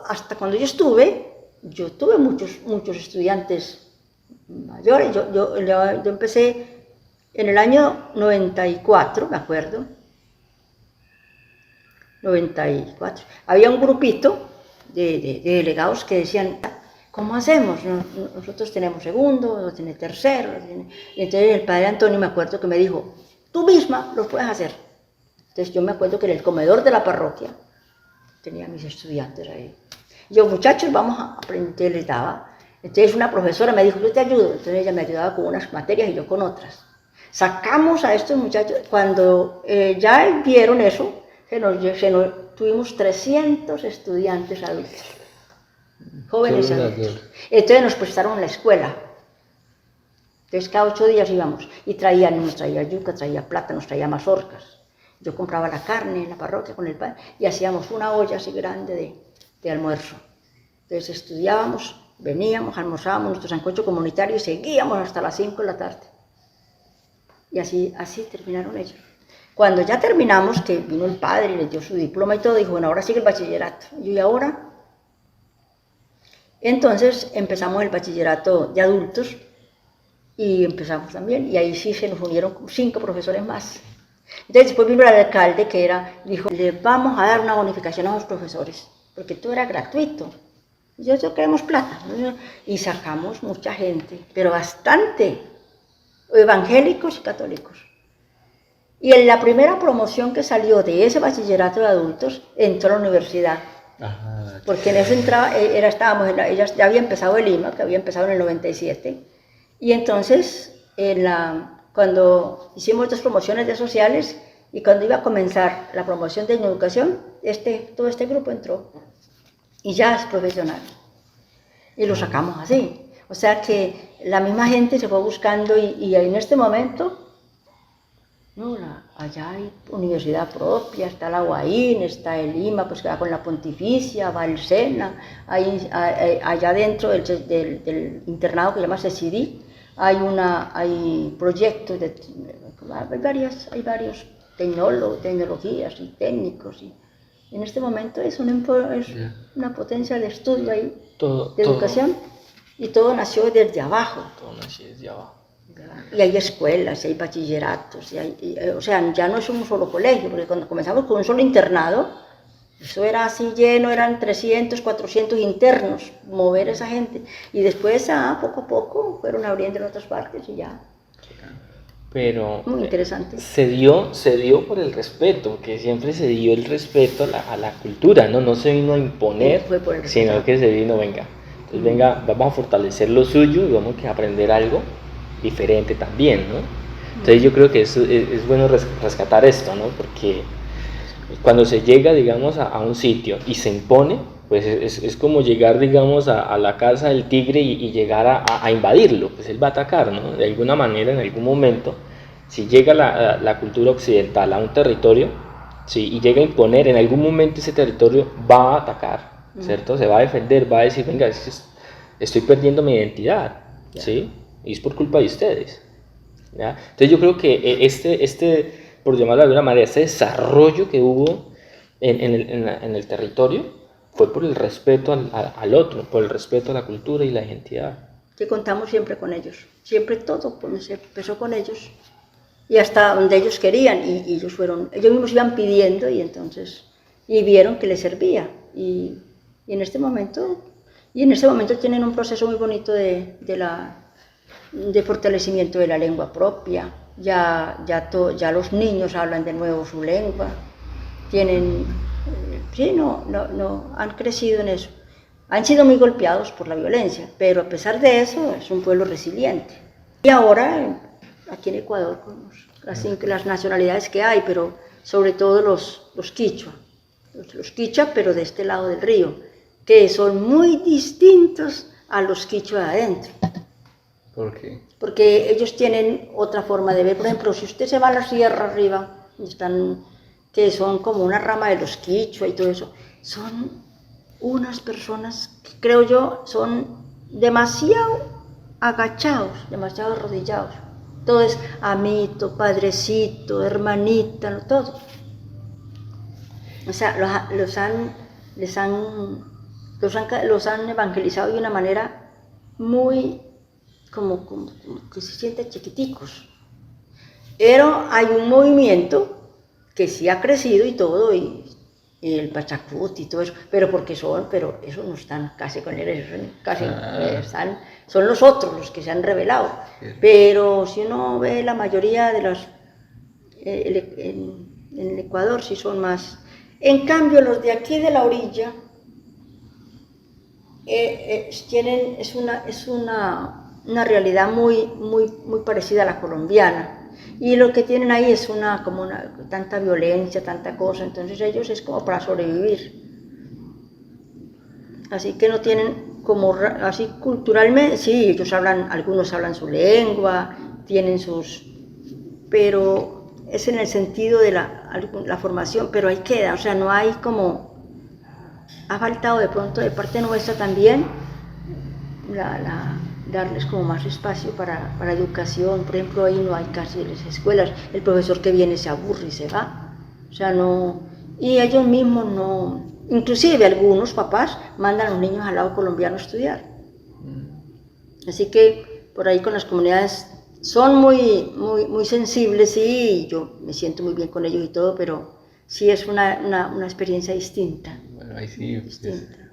Hasta cuando yo tuve muchos estudiantes mayores. Yo empecé en el año 94, me acuerdo. 94. Había un grupito de delegados que decían, ¿cómo hacemos? Nosotros tenemos segundo, no tiene tercero. Y entonces el padre Antonio, me acuerdo que me dijo, tú misma lo puedes hacer. Entonces yo me acuerdo que en el comedor de la parroquia tenía a mis estudiantes ahí. Yo, muchachos, vamos a aprender, les daba. Entonces una profesora me dijo, yo te ayudo. Entonces ella me ayudaba con unas materias y yo con otras. Sacamos a estos muchachos, cuando ya vieron eso, tuvimos 300 estudiantes adultos, jóvenes adultos. Entonces nos prestaron la escuela. Entonces cada 8 días íbamos y nos traía yuca, traía plátanos, traía mazorcas. Yo compraba la carne en la parroquia con el padre y hacíamos una olla así grande de almuerzo. Entonces estudiábamos, veníamos, almorzábamos nuestro sancocho comunitario y seguíamos hasta las 5 de la tarde. Y así terminaron ellos. Cuando ya terminamos, que vino el padre y les dio su diploma y todo, dijo, bueno, ahora sigue el bachillerato. Y ahora, Entonces empezamos el bachillerato de adultos y empezamos también, y ahí sí se nos unieron 5 profesores más. Entonces después vino el alcalde dijo, les vamos a dar una bonificación a los profesores, porque todo era gratuito. Y eso queremos plata. Y sacamos mucha gente, pero bastante, evangélicos y católicos. Y en la primera promoción que salió de ese bachillerato de adultos, entró a la universidad. Ajá. Porque en eso ella ya había empezado el IMA, que había empezado en el 97, y entonces cuando hicimos 2 promociones de sociales, y cuando iba a comenzar la promoción de educación, todo este grupo entró, y ya es profesional, y lo sacamos así. O sea que la misma gente se fue buscando, y en este momento, no, allá hay universidad propia, está la UAIN, está el IMA, pues queda con la Pontificia, va el SENA, allá dentro del internado que se llama CECIDI, hay proyectos, hay varios tecnologías y técnicos, y en este momento es una potencia de estudio ahí, de educación, y todo nació desde abajo. Todo nació desde abajo. Y hay escuelas, y hay bachilleratos, o sea, ya no es un solo colegio, porque cuando comenzamos con un solo internado, eso era así lleno, eran 300, 400 internos, mover a esa gente, y después poco a poco fueron abriendo en otras partes y ya. Pero muy interesante. Se dio por el respeto, que siempre se dio el respeto a la cultura, no se vino a imponer, sino que se vino, venga, vamos a fortalecer lo suyo y vamos a aprender algo diferente también, ¿no? Entonces yo creo que es bueno rescatar esto, ¿no? Porque cuando se llega, digamos, a un sitio y se impone, pues es como llegar, digamos, a la casa del tigre y llegar a invadirlo, pues él va a atacar, ¿no? De alguna manera, en algún momento, si llega la cultura occidental a un territorio, ¿sí? Y llega a imponer, en algún momento ese territorio va a atacar, ¿cierto? Se va a defender, va a decir, venga, estoy perdiendo mi identidad, ¿sí? Y es por culpa de ustedes, ¿ya? Entonces yo creo que por llamarlo de alguna manera, este desarrollo que hubo en el territorio fue por el respeto al otro, por el respeto a la cultura y la identidad. Que contamos siempre con ellos, siempre todo se empezó con ellos, y hasta donde ellos querían, y ellos mismos iban pidiendo, y vieron que les servía, y en este momento tienen un proceso muy bonito de fortalecimiento de la lengua propia. Ya los niños hablan de nuevo su lengua, han crecido en eso. Han sido muy golpeados por la violencia, pero a pesar de eso es un pueblo resiliente. Y ahora, aquí en Ecuador, con las nacionalidades que hay, pero sobre todo los quichua, pero de este lado del río, que son muy distintos a los quichua de adentro. ¿Por qué? Porque ellos tienen otra forma de ver. Por ejemplo, si usted se va a la sierra arriba, que son como una rama de los quichua y todo eso, son unas personas que creo yo son demasiado agachados, demasiado arrodillados. Todo es amito, padrecito, hermanita, todo. O sea, los han evangelizado de una manera muy como que se sienten chiquiticos. Pero hay un movimiento que sí ha crecido y todo, y el Pachacuti y todo eso, pero esos no están casi con él, son los otros los que se han rebelado. Pero si uno ve la mayoría de en el Ecuador sí son más. En cambio, los de aquí de la orilla es una realidad muy parecida a la colombiana, y lo que tienen ahí es tanta violencia, tanta cosa, entonces ellos es como para sobrevivir, así que no tienen así culturalmente, sí, algunos hablan su lengua, pero es en el sentido de la formación, pero ahí queda, o sea, no hay ha faltado de pronto de parte nuestra también darles como más espacio para educación. Por ejemplo, ahí no hay casi las escuelas, el profesor que viene se aburre y se va, o sea, no, y ellos mismos Inclusive algunos papás mandan a los niños al lado colombiano a estudiar. Así que por ahí con las comunidades son muy sensibles y yo me siento muy bien con ellos y todo, pero sí es una experiencia distinta. Bueno, ahí sí, pues, Distinta.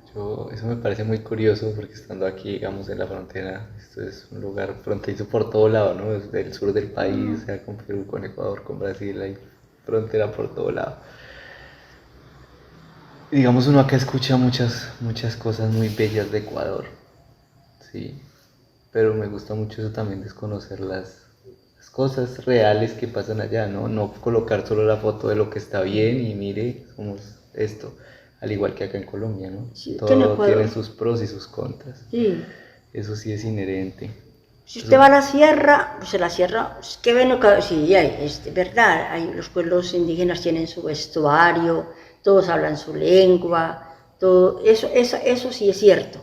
eso me parece muy curioso porque estando aquí, digamos, en la frontera, esto es un lugar fronterizo por todo lado, ¿no? Desde el sur del país, sea con Perú, con Ecuador, con Brasil, hay frontera por todo lado. Y digamos, uno acá escucha muchas cosas muy bellas de Ecuador, sí, pero me gusta mucho eso también, desconocer las cosas reales que pasan allá, ¿no? No colocar solo la foto de lo que está bien y mire, somos esto, al igual que acá en Colombia, ¿no? Sí, que en Todo Ecuador. tiene sus pros y sus contras. Sí. Eso sí es inherente. Si usted va a la sierra, pues en la sierra, pues, ¿qué ven? Sí, es verdad, los pueblos indígenas tienen su vestuario, todos hablan su lengua, todo, eso sí es cierto,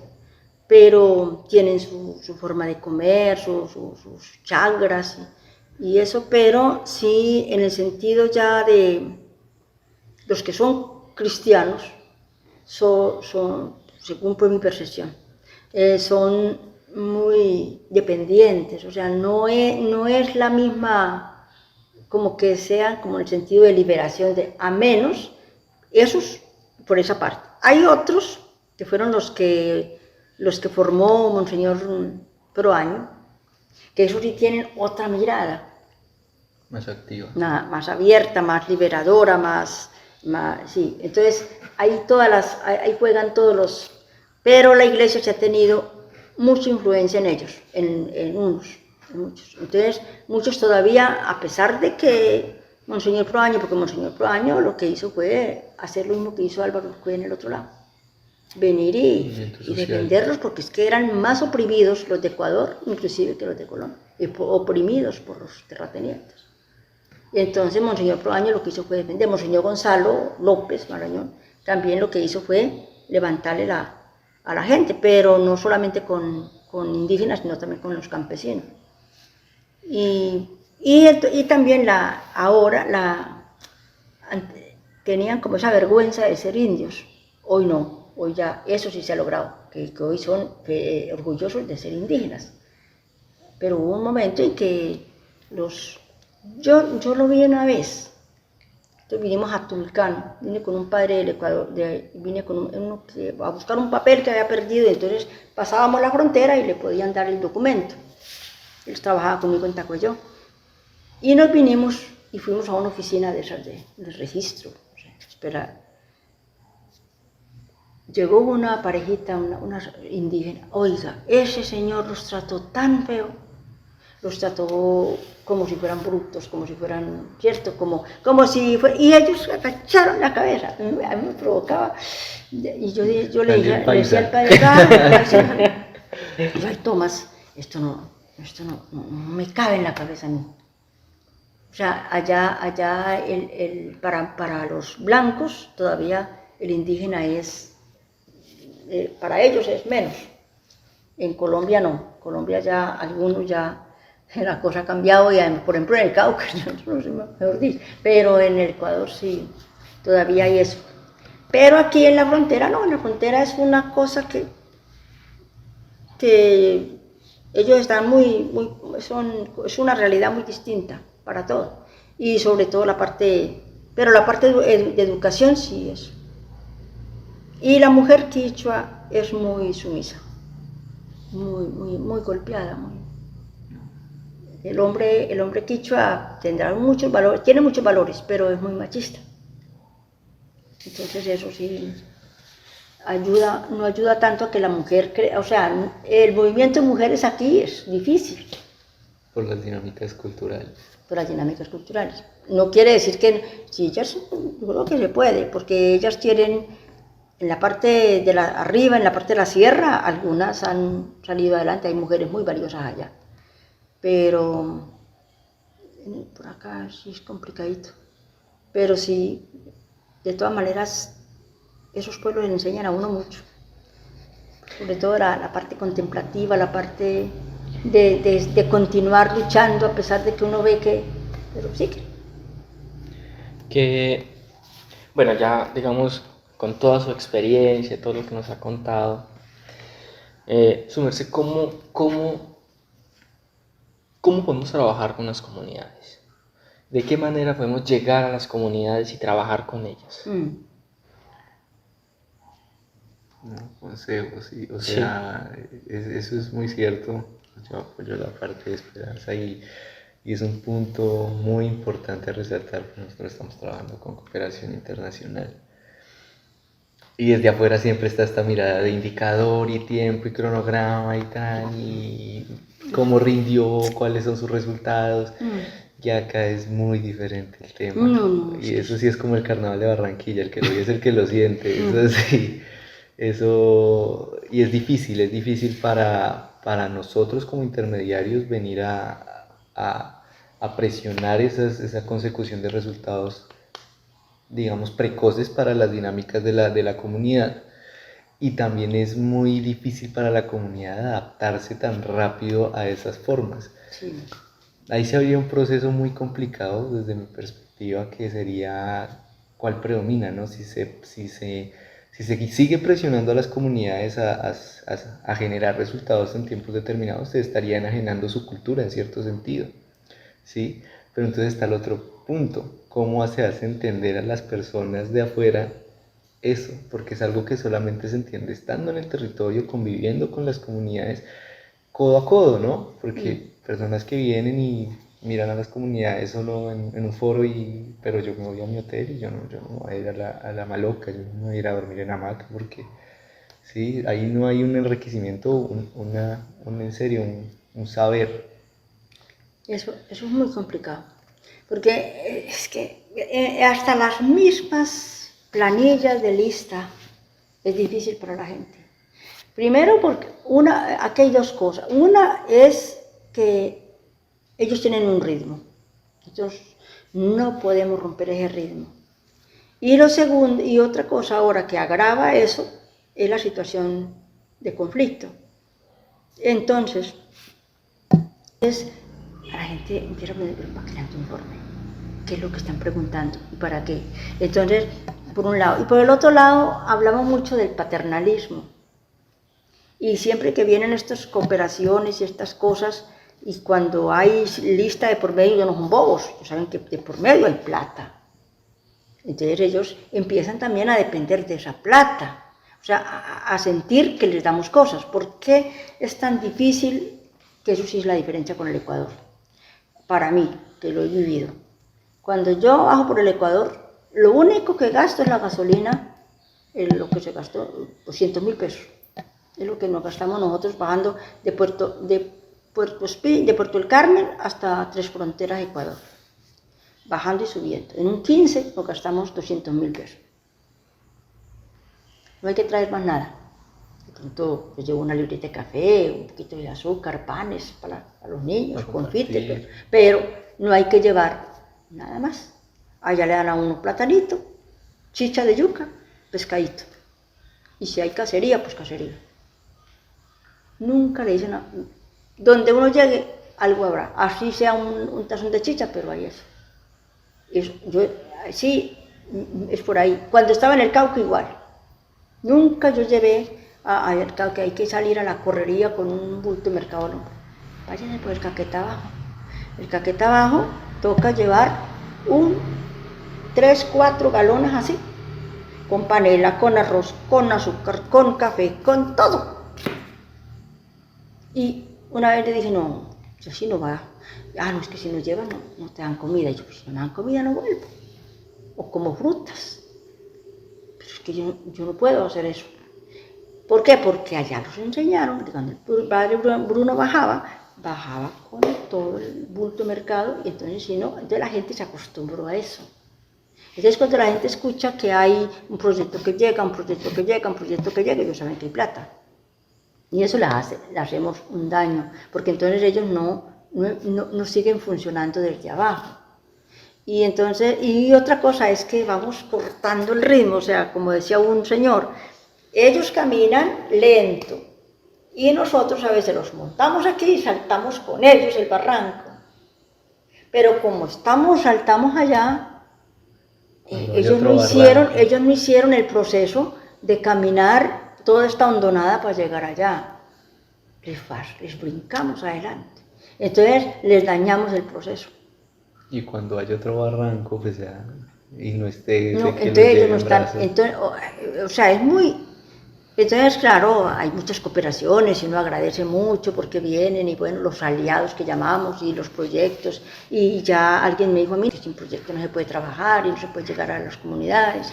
pero tienen su forma de comer, sus chagras y eso, pero sí en el sentido ya de los que son cristianos, según pues mi percepción, son muy dependientes, o sea, no es la misma, como que sea como en el sentido de liberación, a menos, esos por esa parte. Hay otros que fueron los que formó Monseñor Proaño, que esos sí tienen otra mirada, Más activa. más abierta, más liberadora, más sí. Entonces, ahí ahí juegan todos los, pero la iglesia se ha tenido mucha influencia en ellos, en muchos. Entonces, muchos todavía, a pesar de que Monseñor Proaño, porque Monseñor Proaño lo que hizo fue hacer lo mismo que hizo Álvaro Urqué en el otro lado, venir y defenderlos, porque es que eran más oprimidos los de Ecuador, inclusive que los de Colombia, oprimidos por los terratenientes. Y entonces Monseñor Proaño lo que hizo fue defender. Monseñor Gonzalo López Marañón también lo que hizo fue levantarle a la gente, pero no solamente con indígenas, sino también con los campesinos. Y también tenían como esa vergüenza de ser indios. Hoy no, hoy ya eso sí se ha logrado, que hoy son orgullosos de ser indígenas. Pero hubo un momento en que yo lo vi una vez. Entonces vinimos a Tulcán, vine con un padre del Ecuador, vine a buscar un papel que había perdido, y entonces pasábamos la frontera y le podían dar el documento. Él trabajaba conmigo en Tacuayó. Y nos vinimos y fuimos a una oficina de esas de registro. O sea, espera. Llegó una parejita, una indígena. Oiga, ese señor los trató tan feo. Los trató como si fueran brutos, como si fueran, ¿cierto? Como si fueran, y ellos agacharon la cabeza. A mí me provocaba. Y yo le decía al padre, ay, Tomás, esto no me cabe en la cabeza a mí. O sea, allá para los blancos todavía el indígena para ellos es menos. En Colombia no. Colombia ya, algunos ya, la cosa ha cambiado, y por ejemplo en el Cauca, no sé, mejor dicho, pero en el Ecuador sí, todavía hay eso. Pero aquí en la frontera no, en la frontera es una cosa que ellos están es una realidad muy distinta para todo. Y sobre todo pero la parte de educación sí es. Y la mujer quichua es muy sumisa, muy golpeada, El hombre quichua tendrá muchos valores, tiene muchos valores, pero es muy machista. Entonces eso sí no ayuda tanto a que la mujer o sea, el movimiento de mujeres aquí es difícil. Por las dinámicas culturales. Por las dinámicas culturales. No quiere decir que si ellas, yo creo que se puede, porque ellas tienen en la parte de arriba, en la parte de la sierra, algunas han salido adelante, hay mujeres muy valiosas allá. Pero por acá sí es complicadito. Pero sí, de todas maneras, esos pueblos le enseñan a uno mucho. Sobre todo la parte contemplativa, la parte de continuar luchando a pesar de que uno ve que... Pero sí que, bueno, ya digamos, con toda su experiencia, todo lo que nos ha contado, su merced, ¿cómo podemos trabajar con las comunidades? ¿De qué manera podemos llegar a las comunidades y trabajar con ellas? No, consejos, sí, o Sí. sea, eso es muy cierto. Yo apoyo la parte de esperanza y es un punto muy importante a resaltar, porque nosotros estamos trabajando con cooperación internacional. Y desde afuera siempre está esta mirada de indicador y tiempo y cronograma y tal, y cómo rindió, cuáles son sus resultados. Y acá es muy diferente el tema. No, Y eso sí es como el carnaval de Barranquilla, el que lo ve es el que lo siente. Eso sí, eso. Y es difícil para nosotros como intermediarios venir a presionar esa consecución de resultados, digamos, precoces para las dinámicas de la comunidad. Y también es muy difícil para la comunidad adaptarse tan rápido a esas formas. Sí. Ahí se habría un proceso muy complicado desde mi perspectiva, que sería cuál predomina, ¿no? Si se sigue presionando a las comunidades a generar resultados en tiempos determinados, se estaría enajenando su cultura en cierto sentido, ¿sí? Pero entonces está el otro punto, ¿cómo se hace entender a las personas de afuera eso? Porque es algo que solamente se entiende estando en el territorio, conviviendo con las comunidades, codo a codo, ¿no? Porque personas que vienen y miran a las comunidades solo en un foro, pero yo me voy a mi hotel y yo no voy a ir a la maloca, yo no me voy a ir a dormir en hamaca, porque sí, ahí no hay un enriquecimiento, en serio, un saber. Eso es muy complicado, porque es que hasta las mismas planillas de lista es difícil para la gente. Primero porque aquí hay dos cosas. Una es que ellos tienen un ritmo, entonces no podemos romper ese ritmo. Y lo segundo, y otra cosa ahora que agrava eso, es la situación de conflicto. Entonces, la gente empieza a poner, pero ¿para qué tanto informe? ¿Qué es lo que están preguntando? ¿Y para qué? Entonces, por un lado. Y por el otro lado, hablamos mucho del paternalismo. Y siempre que vienen estas cooperaciones y estas cosas, y cuando hay lista de por medio, no son bobos, saben que de por medio hay plata. Entonces ellos empiezan también a depender de esa plata, o sea, a sentir que les damos cosas. ¿Por qué es tan difícil? Que eso sí es la diferencia con el Ecuador. Para mí, que lo he vivido. Cuando yo bajo por el Ecuador, lo único que gasto es la gasolina, es lo que se gastó, 200.000 pesos. Es lo que nos gastamos nosotros bajando de Puerto El Carmen hasta Tres Fronteras, Ecuador. Bajando y subiendo. En un 15 nos gastamos 200.000 pesos. No hay que traer más nada. De pronto yo llevo una libreta de café, un poquito de azúcar, panes para los niños, confites, pero no hay que llevar nada más. Allá le dan a uno platanito, chicha de yuca, pescadito. Y si hay cacería, pues cacería. Nunca le dicen, donde uno llegue, algo habrá. Así sea un tazón de chicha, pero hay eso. Sí, es por ahí. Cuando estaba en el Cauca, igual. Nunca yo llevé al Cauca, hay que salir a la correría con un bulto de mercado. No. Váyanse por el Caquetá abajo. El Caquetá abajo toca llevar 3-4 galones así, con panela, con arroz, con azúcar, con café, con todo. Y una vez le dije, no, yo sí no va. No, es que si no llevan, no te dan comida. Y yo, si no me dan comida, no vuelvo. O como frutas. Pero es que yo no puedo hacer eso. ¿Por qué? Porque allá nos enseñaron que cuando el padre Bruno bajaba con todo el bulto de mercado, y entonces si no, entonces la gente se acostumbró a eso. Entonces cuando la gente escucha que hay un proyecto que llega, ellos saben que hay plata. Y eso le hacemos un daño, porque entonces ellos no siguen funcionando desde abajo. Y otra cosa es que vamos cortando el ritmo, o sea, como decía un señor, ellos caminan lento y nosotros a veces los montamos aquí y saltamos con ellos el barranco. Pero como saltamos allá, ellos no hicieron el proceso de caminar toda esta hondonada para llegar allá. Les brincamos adelante. Entonces les dañamos el proceso. Y cuando haya otro barranco, pues ya, y no esté... No, entonces ellos no están, entonces, o sea, es muy... Entonces, claro, hay muchas cooperaciones y uno agradece mucho porque vienen y bueno, los aliados que llamamos y los proyectos, y ya alguien me dijo a mí, sin proyecto no se puede trabajar y no se puede llegar a las comunidades.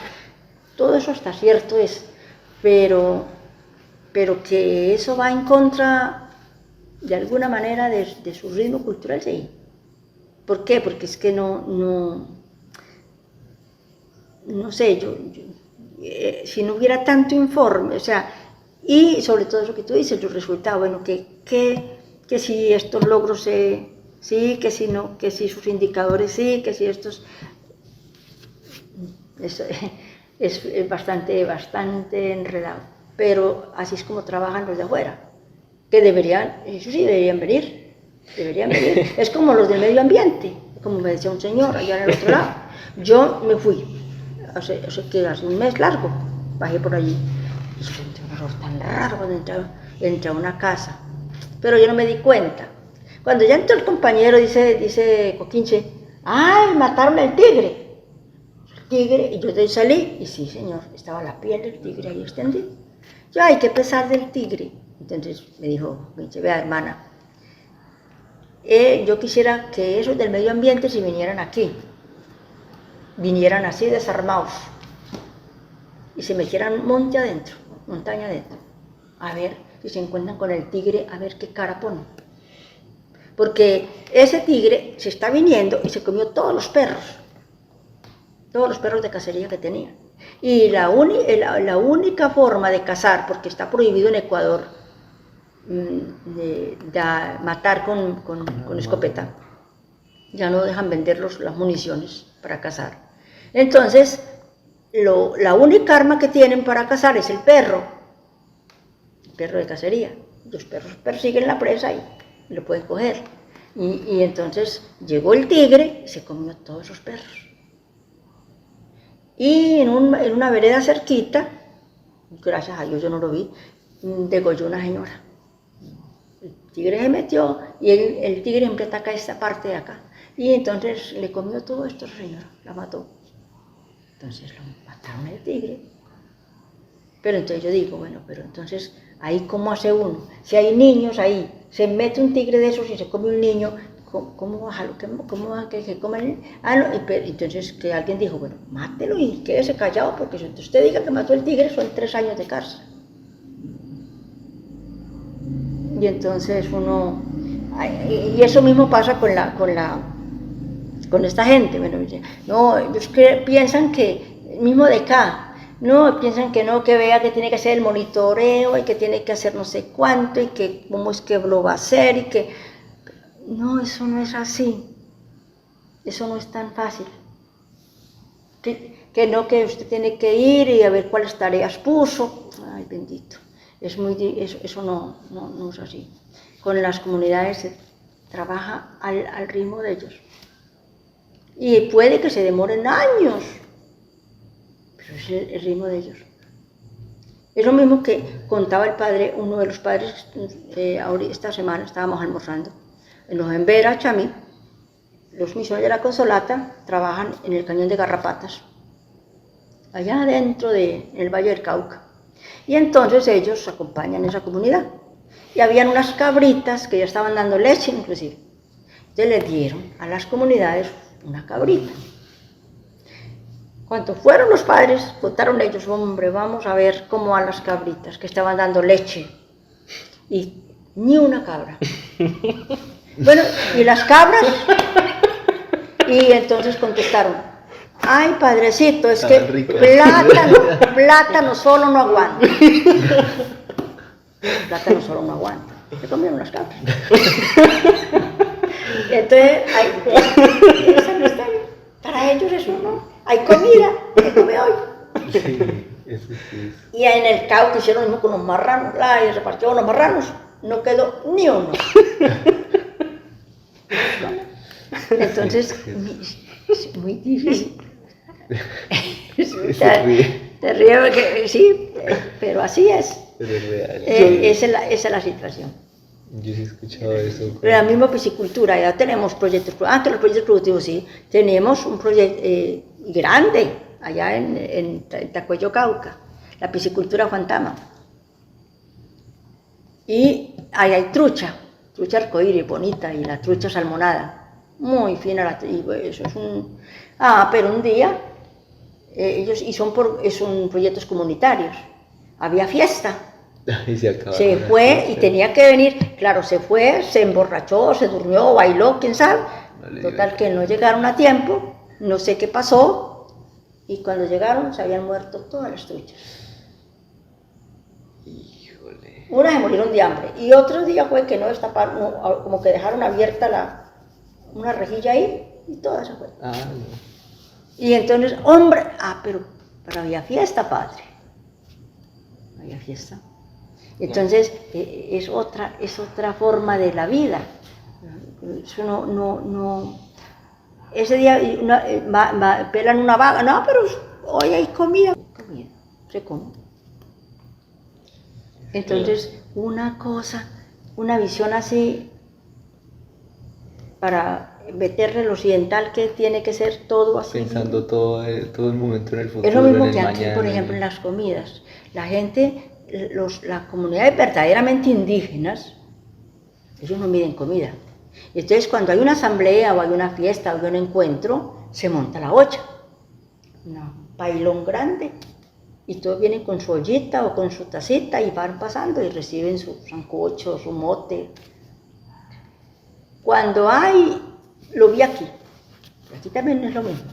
Todo eso está cierto pero que eso va en contra, de alguna manera, de su ritmo cultural, sí. ¿Por qué? Porque es que no sé, si no hubiera tanto informe, o sea, y sobre todo eso que tú dices, los resultados, bueno, que si estos logros sí, que si no, que si sus indicadores sí, que si estos... Es bastante enredado, pero así es como trabajan los de afuera, que ellos sí deberían venir. Es como los del medio ambiente, como me decía un señor allá en el otro lado. Yo me fui, hace un mes largo, bajé por allí, y sentí un olor tan raro cuando entré a una casa, pero yo no me di cuenta. Cuando ya entró el compañero, dice Coquinche, ¡ay, mataron al tigre! Y yo salí, y sí, señor, estaba la piel del tigre ahí extendida. Yo, ¡ay, qué pesar del tigre! Entonces me dijo, vea, hermana, yo quisiera que esos del medio ambiente si vinieran aquí, vinieran así desarmados y se metieran montaña adentro, a ver si se encuentran con el tigre, a ver qué cara ponen. Porque ese tigre se está viniendo y se comió todos los perros de cacería que tenían. Y la única forma de cazar, porque está prohibido en Ecuador, de matar con escopeta, ya no dejan vender las municiones para cazar. Entonces, la única arma que tienen para cazar es el perro de cacería. Los perros persiguen la presa y lo pueden coger. Y entonces llegó el tigre y se comió todos esos perros. Y en una vereda cerquita, gracias a Dios yo no lo vi, degolló una señora. El tigre se metió y el tigre siempre ataca esta parte de acá. Y entonces le comió todo esto a la señora, la mató. Entonces lo mataron al tigre. Pero entonces yo digo, bueno, pero entonces ahí ¿cómo hace uno? Si hay niños ahí, se mete un tigre de esos y se come un niño, ¿cómo bajarlo? ¿Cómo va que se comen? No, entonces que alguien dijo, bueno, mátelo y quédese callado, porque si usted diga que mató el tigre son 3 años de cárcel. Y entonces y eso mismo pasa con esta gente. Bueno, no, ellos piensan que, mismo de acá, no, piensan que no, que vea que tiene que hacer el monitoreo y que tiene que hacer no sé cuánto y que cómo es que lo va a hacer y que... No, eso no es así. Eso no es tan fácil. Que usted tiene que ir y a ver cuáles tareas puso. Ay, bendito. Eso no es así. Con las comunidades se trabaja al ritmo de ellos. Y puede que se demoren años, pero es el ritmo de ellos. Es lo mismo que contaba uno de los padres, esta semana estábamos almorzando. En Vera, Chamí, los misioneros de la Consolata trabajan en el cañón de Garrapatas, allá adentro en el Valle del Cauca. Y entonces ellos acompañan esa comunidad. Y habían unas cabritas que ya estaban dando leche, inclusive. Entonces le dieron a las comunidades una cabrita. Cuando fueron los padres, contaron ellos, hombre, vamos a ver cómo van las cabritas que estaban dando leche. Y ni una cabra. Bueno, ¿y las cabras? Y entonces contestaron, ay, padrecito, es que plátano solo no aguanta. Plátano solo no aguanta. Se comieron las cabras. Entonces, para ellos eso no. Hay comida, se come hoy. Sí, eso sí. Y en el Cauca hicieron lo mismo con los marranos, y repartieron los marranos, no quedó ni uno. Entonces, es muy difícil. Se ríe. Te ríe porque sí, pero así es. Pero es real. Esa es la situación. Yo sí he escuchado eso. Pero la misma piscicultura, ya tenemos proyectos, que los proyectos productivos sí, tenemos un proyecto grande allá en Tacuello, Cauca, la piscicultura Juantama. Y ahí hay trucha arcoíris bonita y la trucha salmonada, muy fina, y eso es un... pero un día, ellos, son proyectos comunitarios, había fiesta. Y se acabó. Se fue y tenía que venir, claro, se fue, se emborrachó, se durmió, bailó, quién sabe. Total que no llegaron a tiempo, no sé qué pasó, y cuando llegaron se habían muerto todas las truchas. Híjole. Unas se murieron de hambre, y otro día fue que no destaparon, como que dejaron abierta una rejilla ahí, y todas se fueron. No. Y entonces, hombre, pero había fiesta, padre. Había fiesta. Entonces, es otra forma de la vida. Eso no. Ese día pelan una vaca, no, pero hoy hay comida. Se come. Entonces, una visión así, para meterle lo occidental que tiene que ser todo así. Pensando todo el momento en el futuro. Es lo mismo en que el aquí, mañana, por ejemplo, en las comidas. La gente, las comunidades verdaderamente indígenas, ellos no miden comida. Y entonces cuando hay una asamblea o hay una fiesta o hay un encuentro, se monta la olla. Un pailón grande. Y todos vienen con su ollita o con su tacita y van pasando y reciben su sancocho, su mote. Cuando lo vi aquí también es lo mismo.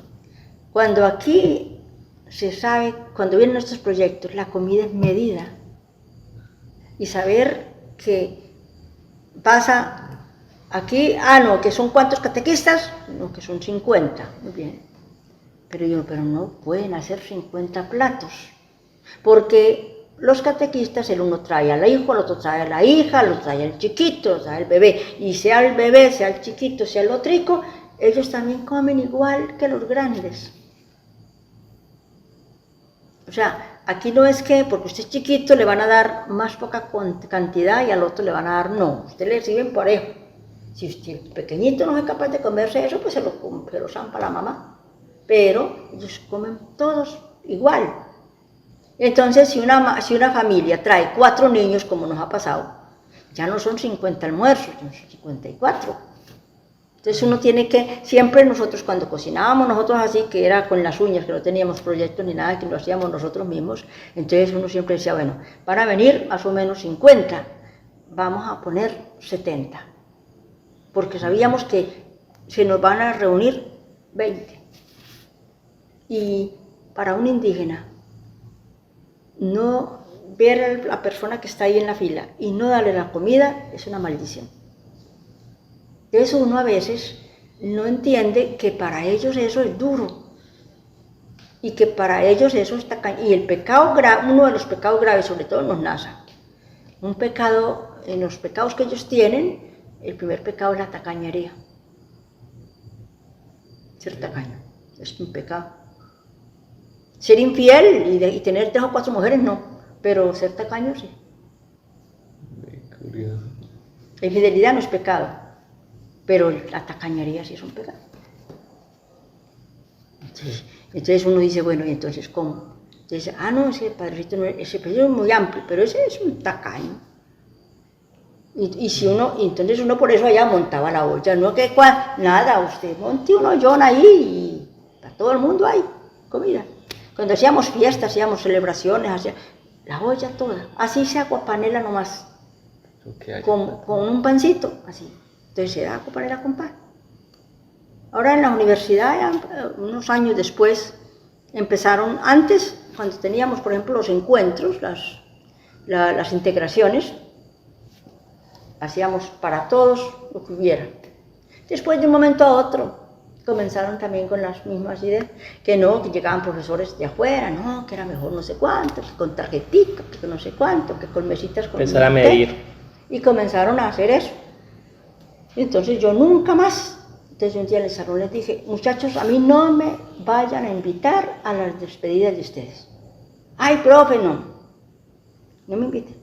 Cuando aquí se sabe, cuando vienen estos proyectos, la comida es medida. Y saber que pasa aquí, no, que son cuántos catequistas, no, que son 50, muy bien. Pero no pueden hacer 50 platos, porque los catequistas, el uno trae al hijo, el otro trae a la hija, el otro trae al chiquito, el otro trae al bebé, y sea el bebé, sea el chiquito, sea el otrico, ellos también comen igual que los grandes. O sea, aquí no es que porque usted es chiquito le van a dar más poca cantidad y al otro le van a dar no, usted le sirven parejo. Si usted pequeñito no es capaz de comerse eso, pues se lo zampa la mamá. Pero ellos comen todos igual. Entonces, si una familia trae 4 niños, como nos ha pasado, ya no son 50 almuerzos, son 54. Entonces uno tiene que, siempre nosotros cuando cocinábamos nosotros así, que era con las uñas, que no teníamos proyectos ni nada, que lo hacíamos nosotros mismos, entonces uno siempre decía, bueno, van a venir más o menos 50, vamos a poner 70, porque sabíamos que se nos van a reunir 20. Y para un indígena, no ver a la persona que está ahí en la fila y no darle la comida es una maldición. Eso uno a veces no entiende que para ellos eso es duro y que para ellos eso está y el pecado grave, uno de los pecados graves, sobre todo en los nasa, un pecado, en los pecados que ellos tienen, el primer pecado es la tacañería. Ser tacaño es un pecado. Ser infiel y tener 3 o 4 mujeres no, pero ser tacaño sí. Curioso. La infidelidad no es pecado. Pero la tacañería sí es un pecado. Entonces uno dice, bueno, ¿y entonces cómo? Entonces, no, ese padrecito ese es muy amplio, pero ese es un tacaño. Y entonces uno por eso allá montaba la olla, no que nada, usted monte un hoyón ahí y para todo el mundo hay comida. Cuando hacíamos fiestas, hacíamos celebraciones, la olla toda, así se aguapanela nomás, con un pancito, así. Entonces se da aguapanela con pan. Ahora en la universidad, unos años después, empezaron, antes, cuando teníamos, por ejemplo, los encuentros, las integraciones, hacíamos para todos lo que hubiera. Después, de un momento a otro, comenzaron también con las mismas ideas, que llegaban profesores de afuera, que era mejor no sé cuánto, que con tarjetica, que no sé cuánto, que con mesitas con empezar a medir. Y comenzaron a hacer eso. Entonces yo nunca más Entonces yo un día en el salón les dije, muchachos, a mí no me vayan a invitar a las despedidas de ustedes. Ay, profe, no me inviten,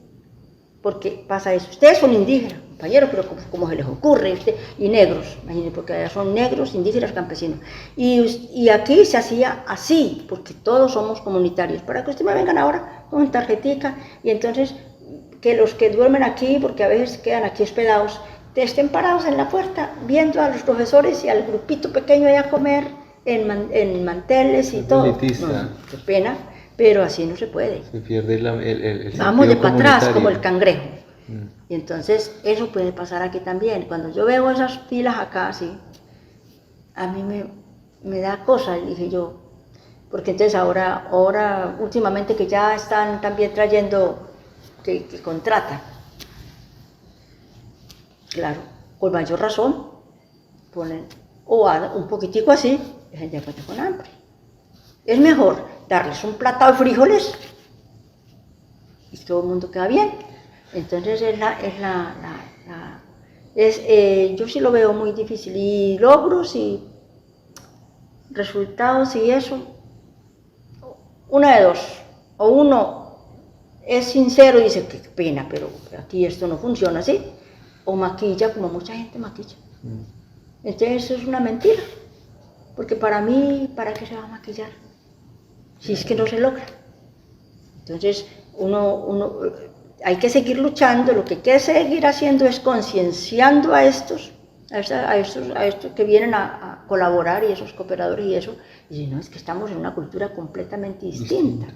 porque pasa eso. Ustedes son indígenas, compañeros, pero ¿cómo se les ocurre? Y negros, imagínense, porque allá son negros, indígenas, campesinos. Y aquí se hacía así, porque todos somos comunitarios, para que ustedes me vengan ahora con tarjetica, y entonces que los que duermen aquí, porque a veces quedan aquí hospedados, estén parados en la puerta, viendo a los profesores y al grupito pequeño allá comer en manteles y todo. No, qué pena, pero así no se puede. Se pierde el Vamos de para atrás comunitario. como el cangrejo. Y entonces eso puede pasar aquí también. Cuando yo veo esas filas acá así, a mí me da cosa, dije yo, porque entonces ahora últimamente que ya están también trayendo que contratan, claro, con mayor razón ponen o un poquitico así, la gente puede con hambre. Es mejor darles un platado de frijoles y todo el mundo queda bien. Entonces yo sí lo veo muy difícil, y logros y resultados y eso, una de dos, o uno es sincero y dice, qué pena, pero aquí esto no funciona así, o maquilla como mucha gente maquilla. Entonces eso es una mentira, porque para mí, ¿para qué se va a maquillar? Si es que no se logra. Entonces hay que seguir luchando, lo que hay que seguir haciendo es concienciando a estos que vienen a colaborar, y esos cooperadores y eso, y si no, es que estamos en una cultura completamente distinta.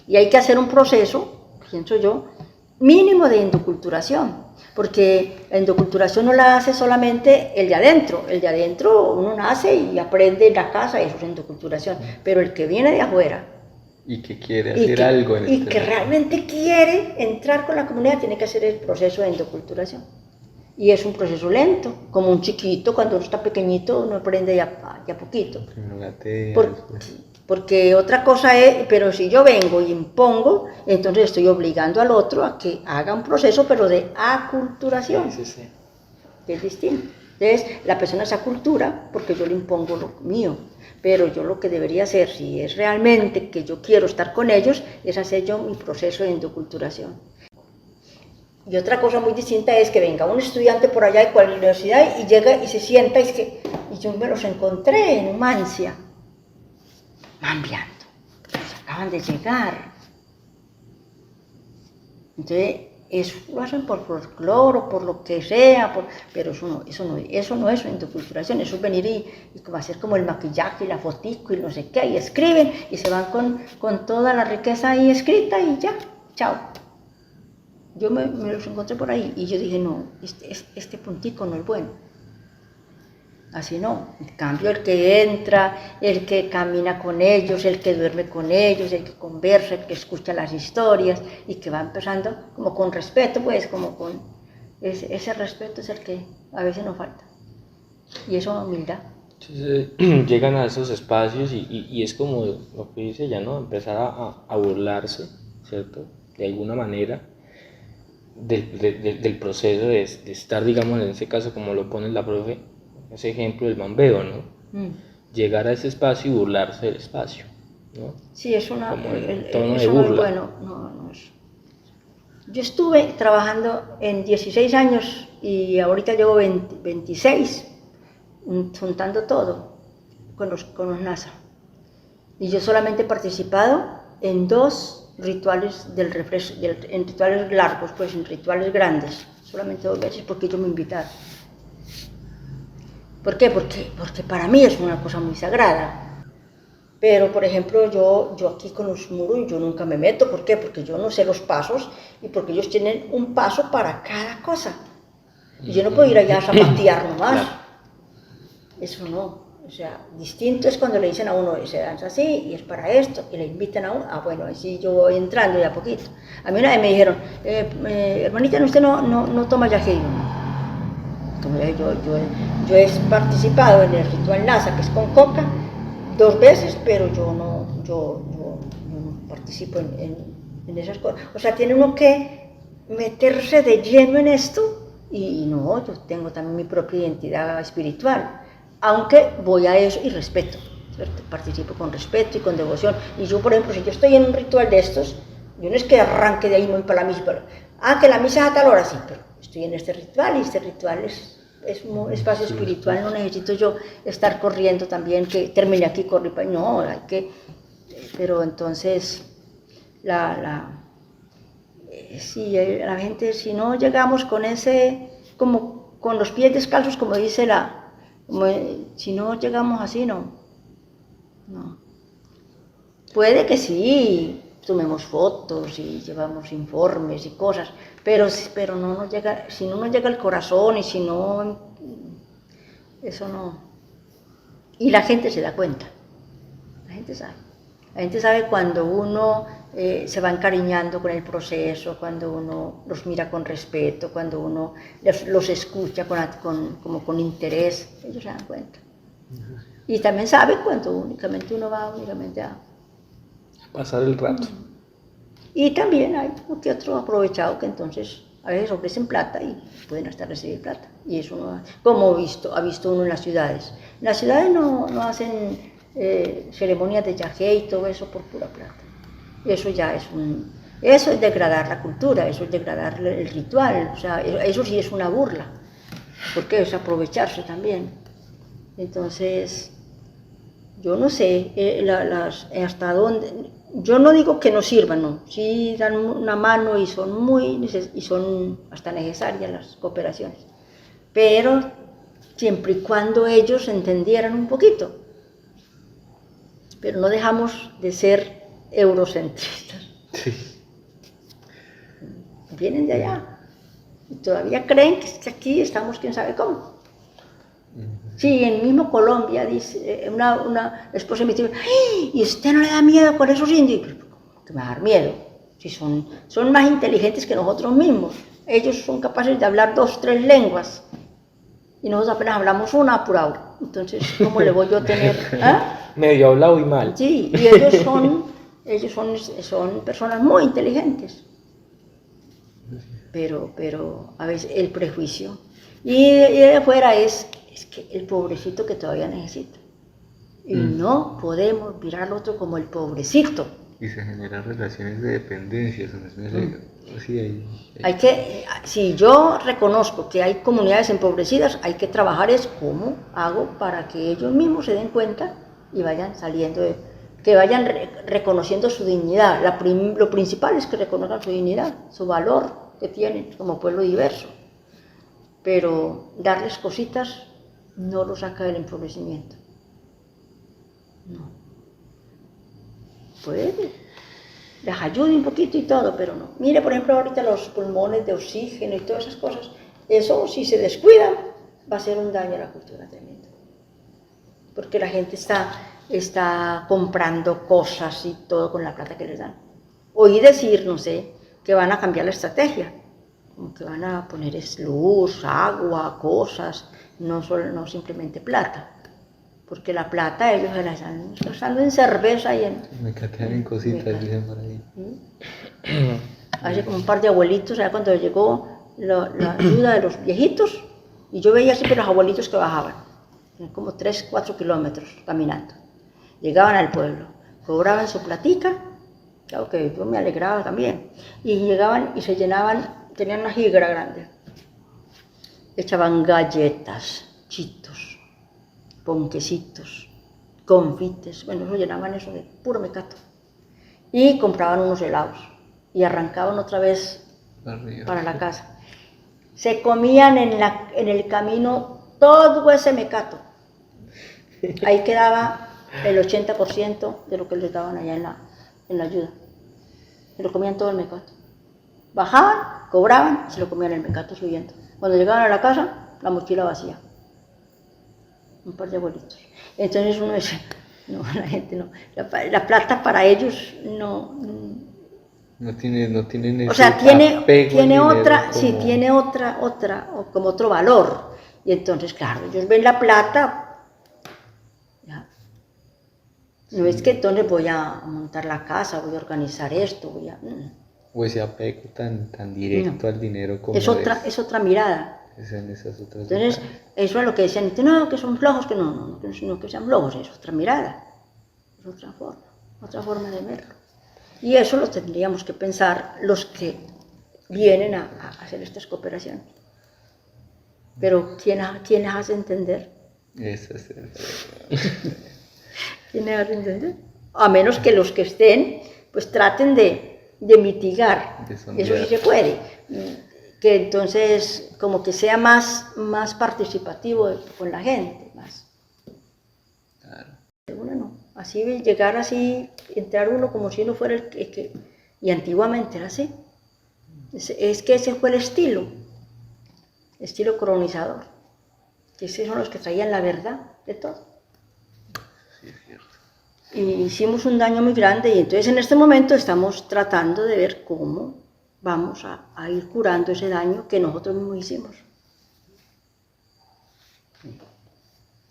Y hay que hacer un proceso, pienso yo, mínimo de endoculturación, porque la endoculturación no la hace solamente el de adentro uno nace y aprende en la casa, eso es endoculturación, pero el que viene de afuera, y que quiere hacer algo en y que realmente quiere entrar con la comunidad, tiene que hacer el proceso de endoculturación. Y es un proceso lento, como un chiquito, cuando uno está pequeñito, uno aprende ya poquito. Porque otra cosa es, pero si yo vengo y impongo, entonces estoy obligando al otro a que haga un proceso, pero de aculturación, Sí. que es distinto. Entonces, la persona se acultura porque yo le impongo lo mío, pero yo lo que debería hacer, si es realmente que yo quiero estar con ellos, es hacer yo mi proceso de endoculturación. Y otra cosa muy distinta es que venga un estudiante por allá de cualquier universidad y llega y se sienta, y yo me los encontré en Numancia, mambiando, acaban de llegar. Entonces, eso lo hacen por folclore o por lo que sea, pero eso no es endoculturación, eso es venir y como hacer como el maquillaje y la fotico y no sé qué, y escriben y se van con toda la riqueza ahí escrita y ya, chao. Yo me los encontré por ahí y yo dije, no, este puntico no es bueno. Así no. En cambio, el que entra, el que camina con ellos, el que duerme con ellos, el que conversa, el que escucha las historias y que va empezando como con respeto, pues como con ese respeto es el que a veces nos falta. Y eso es humildad. Entonces, llegan a esos espacios y es como lo que dice ella, ¿no? Empezar a burlarse, ¿cierto? De alguna manera del proceso de estar, digamos, en ese caso, como lo pone la profe, ese ejemplo del mambeo, ¿no? Llegar a ese espacio y burlarse del espacio, ¿no? Sí, es una... Como el tono de burla. No es bueno, no es. Yo estuve trabajando en 16 años y ahorita llevo 26, juntando todo con los NASA. Y yo solamente he participado en 2 rituales en rituales largos, pues en rituales grandes, solamente 2 veces porque ellos me invitaron. ¿Por qué? Porque para mí es una cosa muy sagrada. Pero, por ejemplo, yo aquí con los muros, yo nunca me meto. ¿Por qué? Porque yo no sé los pasos y porque ellos tienen un paso para cada cosa. Y yo no puedo ir allá a zapatear nomás. Claro. Eso no. O sea, distinto es cuando le dicen a uno, se danza así y es para esto, y le invitan a uno, bueno, así yo voy entrando de a poquito. A mí una vez me dijeron, hermanita, usted no toma yaje. Yo he participado en el ritual NASA, que es con coca, 2 veces, pero yo no participo en esas cosas. O sea, tiene uno que meterse de lleno en esto Y no, yo tengo también mi propia identidad espiritual, aunque voy a eso y respeto, ¿cierto? Participo con respeto y con devoción. Y yo, por ejemplo, si yo estoy en un ritual de estos, yo no es que arranque de ahí muy para la misa, que la misa es a tal hora, sí, pero estoy en este ritual y este ritual es un espacio espiritual, no necesito yo estar corriendo también, que termine aquí, corre para... No, hay que... Pero entonces, si la gente, si no llegamos con ese, como con los pies descalzos, como dice si no llegamos así, no. Puede que sí, tomemos fotos y llevamos informes y cosas, pero no nos llega, si no nos llega el corazón y si no, eso no. Y la gente se da cuenta, la gente sabe. La gente sabe cuando uno se va encariñando con el proceso, cuando uno los mira con respeto, cuando uno los escucha como con interés, ellos se dan cuenta. Y también sabe cuando únicamente uno va a pasar el rato. Y también hay uno que otro aprovechado que entonces a veces ofrecen plata y pueden hasta recibir plata. Y eso no, como ha visto uno en las ciudades. En las ciudades no hacen ceremonias de yagé y todo eso por pura plata. Eso ya eso es degradar la cultura, eso es degradar el ritual, o sea, eso sí es una burla, porque es aprovecharse también. Entonces, yo no sé hasta dónde, yo no digo que no sirvan, no, sí dan una mano y son hasta necesarias las cooperaciones, pero siempre y cuando ellos entendieran un poquito. Pero no dejamos de ser eurocentristas. Sí. Vienen de allá y todavía creen que aquí estamos quién sabe cómo. Sí, en mismo Colombia, dice una esposa me dice, ¿y usted no le da miedo con esos indios? Que me va a dar miedo, si son más inteligentes que nosotros mismos. Ellos son capaces de hablar 2, 3 lenguas y nosotros apenas hablamos una apurado. Entonces, ¿cómo le voy yo a tener? Medio hablado y mal. Sí, y ellos son personas muy inteligentes. Pero a veces el prejuicio. Y de afuera es que el pobrecito que todavía necesita. Y no podemos mirar al otro como el pobrecito. Y se generan relaciones de dependencia. Sí, si yo reconozco que hay comunidades empobrecidas, hay que trabajar cómo hago para que ellos mismos se den cuenta y vayan saliendo, que vayan reconociendo su dignidad. Lo principal es que reconozcan su dignidad, su valor que tienen como pueblo diverso. Pero darles cositas no lo saca del empobrecimiento. No. Puede, les ayude un poquito y todo, pero no. Mire, por ejemplo, ahorita los pulmones de oxígeno y todas esas cosas, eso si se descuidan va a ser un daño a la cultura tremendo. Porque la gente está comprando cosas y todo con la plata que les dan. Oí decir, no sé, que van a cambiar la estrategia, como que van a poner luz, agua, cosas, no simplemente plata. Porque la plata ellos se la están gastando en cerveza y en... Me catean en cositas, dicen por ahí. Hace como un par de abuelitos, ¿sabes? Cuando llegó la ayuda de los viejitos, y yo veía siempre los abuelitos que bajaban, como 3, 4 kilómetros caminando. Llegaban al pueblo, cobraban su platica, claro que yo me alegraba también, y llegaban y se llenaban, tenían una jigra grande, echaban galletas, chitos, ponquecitos, confites, bueno, eso llenaban eso de puro mecato, y compraban unos helados, y arrancaban otra vez para la casa. Se comían en el camino todo ese mecato. Ahí quedaba el 80% de lo que les daban allá en la ayuda. Se lo comían todo el mecato. Bajaban, cobraban, se lo comían el mecato subiendo. Cuando llegaban a la casa, la mochila vacía. Un par de abuelitos. Entonces uno dice, no, la gente no. La plata para ellos no tienen o sea, tiene otra, como... sí, tiene otra, como otro valor. Y entonces, claro, ellos ven la plata, ya. No es que entonces voy a montar la casa, voy a organizar esto, voy a... O ese apego tan directo al dinero como es otra mirada. Es en esas otras Entonces, detalles. eso es lo que decían, no, que son flojos, que no, no que sean flojos, es otra mirada, es otra forma de verlo. Y eso lo tendríamos que pensar los que vienen a hacer estas cooperaciones. Pero ¿quién les hace entender? Ese es el... ¿Quién les hace entender? A menos que los que estén, pues traten de mitigar, De eso sondear. sí se puede, que entonces como que sea más participativo con la gente, más. Claro. Uno no, así llegar así, entrar uno como si uno fuera el que y antiguamente era así. Es que ese fue el estilo colonizador, que esos son los que traían la verdad de todo. Sí, es cierto. Y hicimos un daño muy grande y entonces en este momento estamos tratando de ver cómo vamos a ir curando ese daño que nosotros mismos hicimos.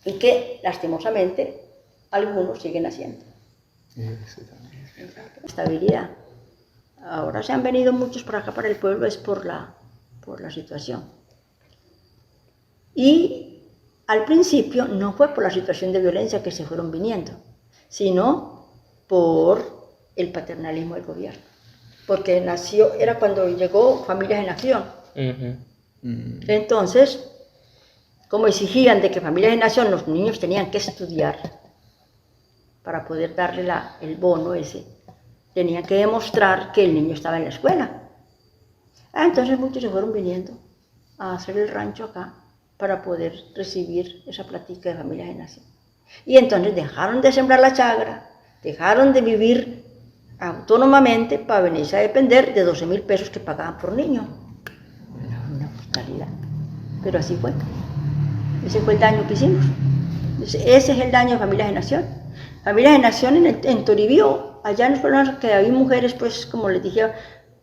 Y que lastimosamente algunos siguen haciendo. Eso también es verdad. Estabilidad. Ahora se han venido muchos para acá, para el pueblo, es por la situación. Y al principio no fue por la situación de violencia que se fueron viniendo, sino por el paternalismo del gobierno. Porque era cuando llegó Familias en Acción. Entonces, como exigían de que Familias en Acción los niños tenían que estudiar para poder darle el bono ese, tenían que demostrar que el niño estaba en la escuela. Entonces muchos se fueron viniendo a hacer el rancho acá para poder recibir esa platica de Familias en Acción. Y entonces dejaron de sembrar la chagra, dejaron de vivir autónomamente para venirse a depender de 12.000 pesos que pagaban por niño. Era una brutalidad. Pero así fue. Ese fue el daño que hicimos. Ese es el daño de Familias en Acción. Familias en Acción en Toribío, allá en los pueblos que había mujeres, pues como les dije,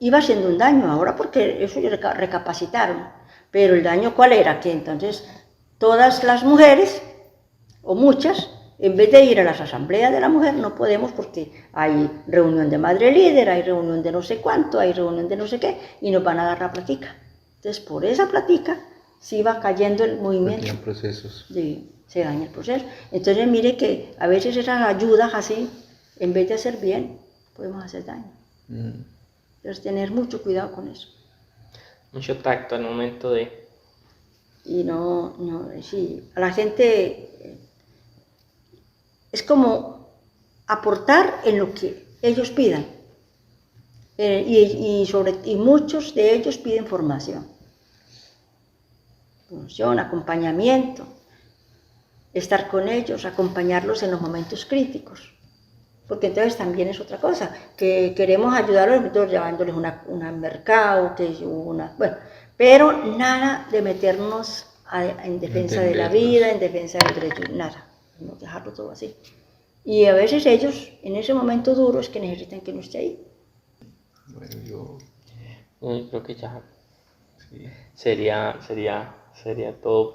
iba haciendo un daño ahora porque eso ya recapacitaron. Pero el daño ¿cuál era? Que entonces todas las mujeres, o muchas, en vez de ir a las asambleas de la mujer, no podemos porque hay reunión de madre líder, hay reunión de no sé cuánto, hay reunión de no sé qué, y nos van a dar la platica. Entonces por esa platica se iba cayendo el movimiento. Tenían procesos. Sí, se daña el proceso. Entonces mire que a veces esas ayudas así, en vez de hacer bien, podemos hacer daño. Entonces tener mucho cuidado con eso. Mucho tacto al momento de... Y sí, a la gente es como aportar en lo que ellos pidan. Y muchos de ellos piden formación, acompañamiento, estar con ellos, acompañarlos en los momentos críticos. Porque entonces también es otra cosa, que queremos ayudarlos llevándoles un mercado, bueno, pero nada de meternos en defensa de la vida, en defensa del derecho, nada, no dejarlo todo así. Y a veces ellos, en ese momento duro, es que necesitan que uno esté ahí. Bueno, yo creo que ya sí. sería todo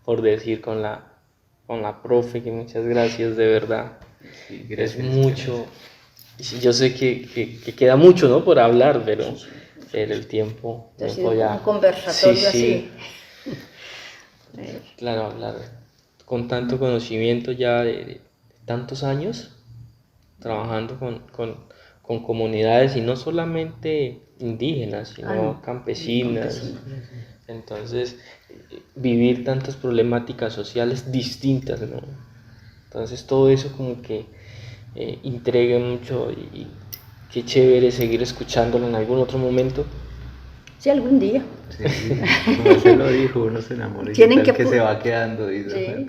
por decir con la profe, que muchas gracias, de verdad. Sí, gracias, es mucho. Y yo sé que queda mucho, ¿no?, por hablar, pero el tiempo Ha sido ya... un conversatorio sí. así. Claro, hablar con tanto conocimiento ya de tantos años, trabajando con comunidades, y no solamente indígenas, sino campesinas. Entonces, vivir tantas problemáticas sociales distintas, ¿no? Entonces todo eso como que intriga mucho, y qué chévere seguir escuchándolo en algún otro momento. Sí, algún día. Sí, como se lo dijo, uno se enamora y Tienen tal que que se va quedando. Y sí.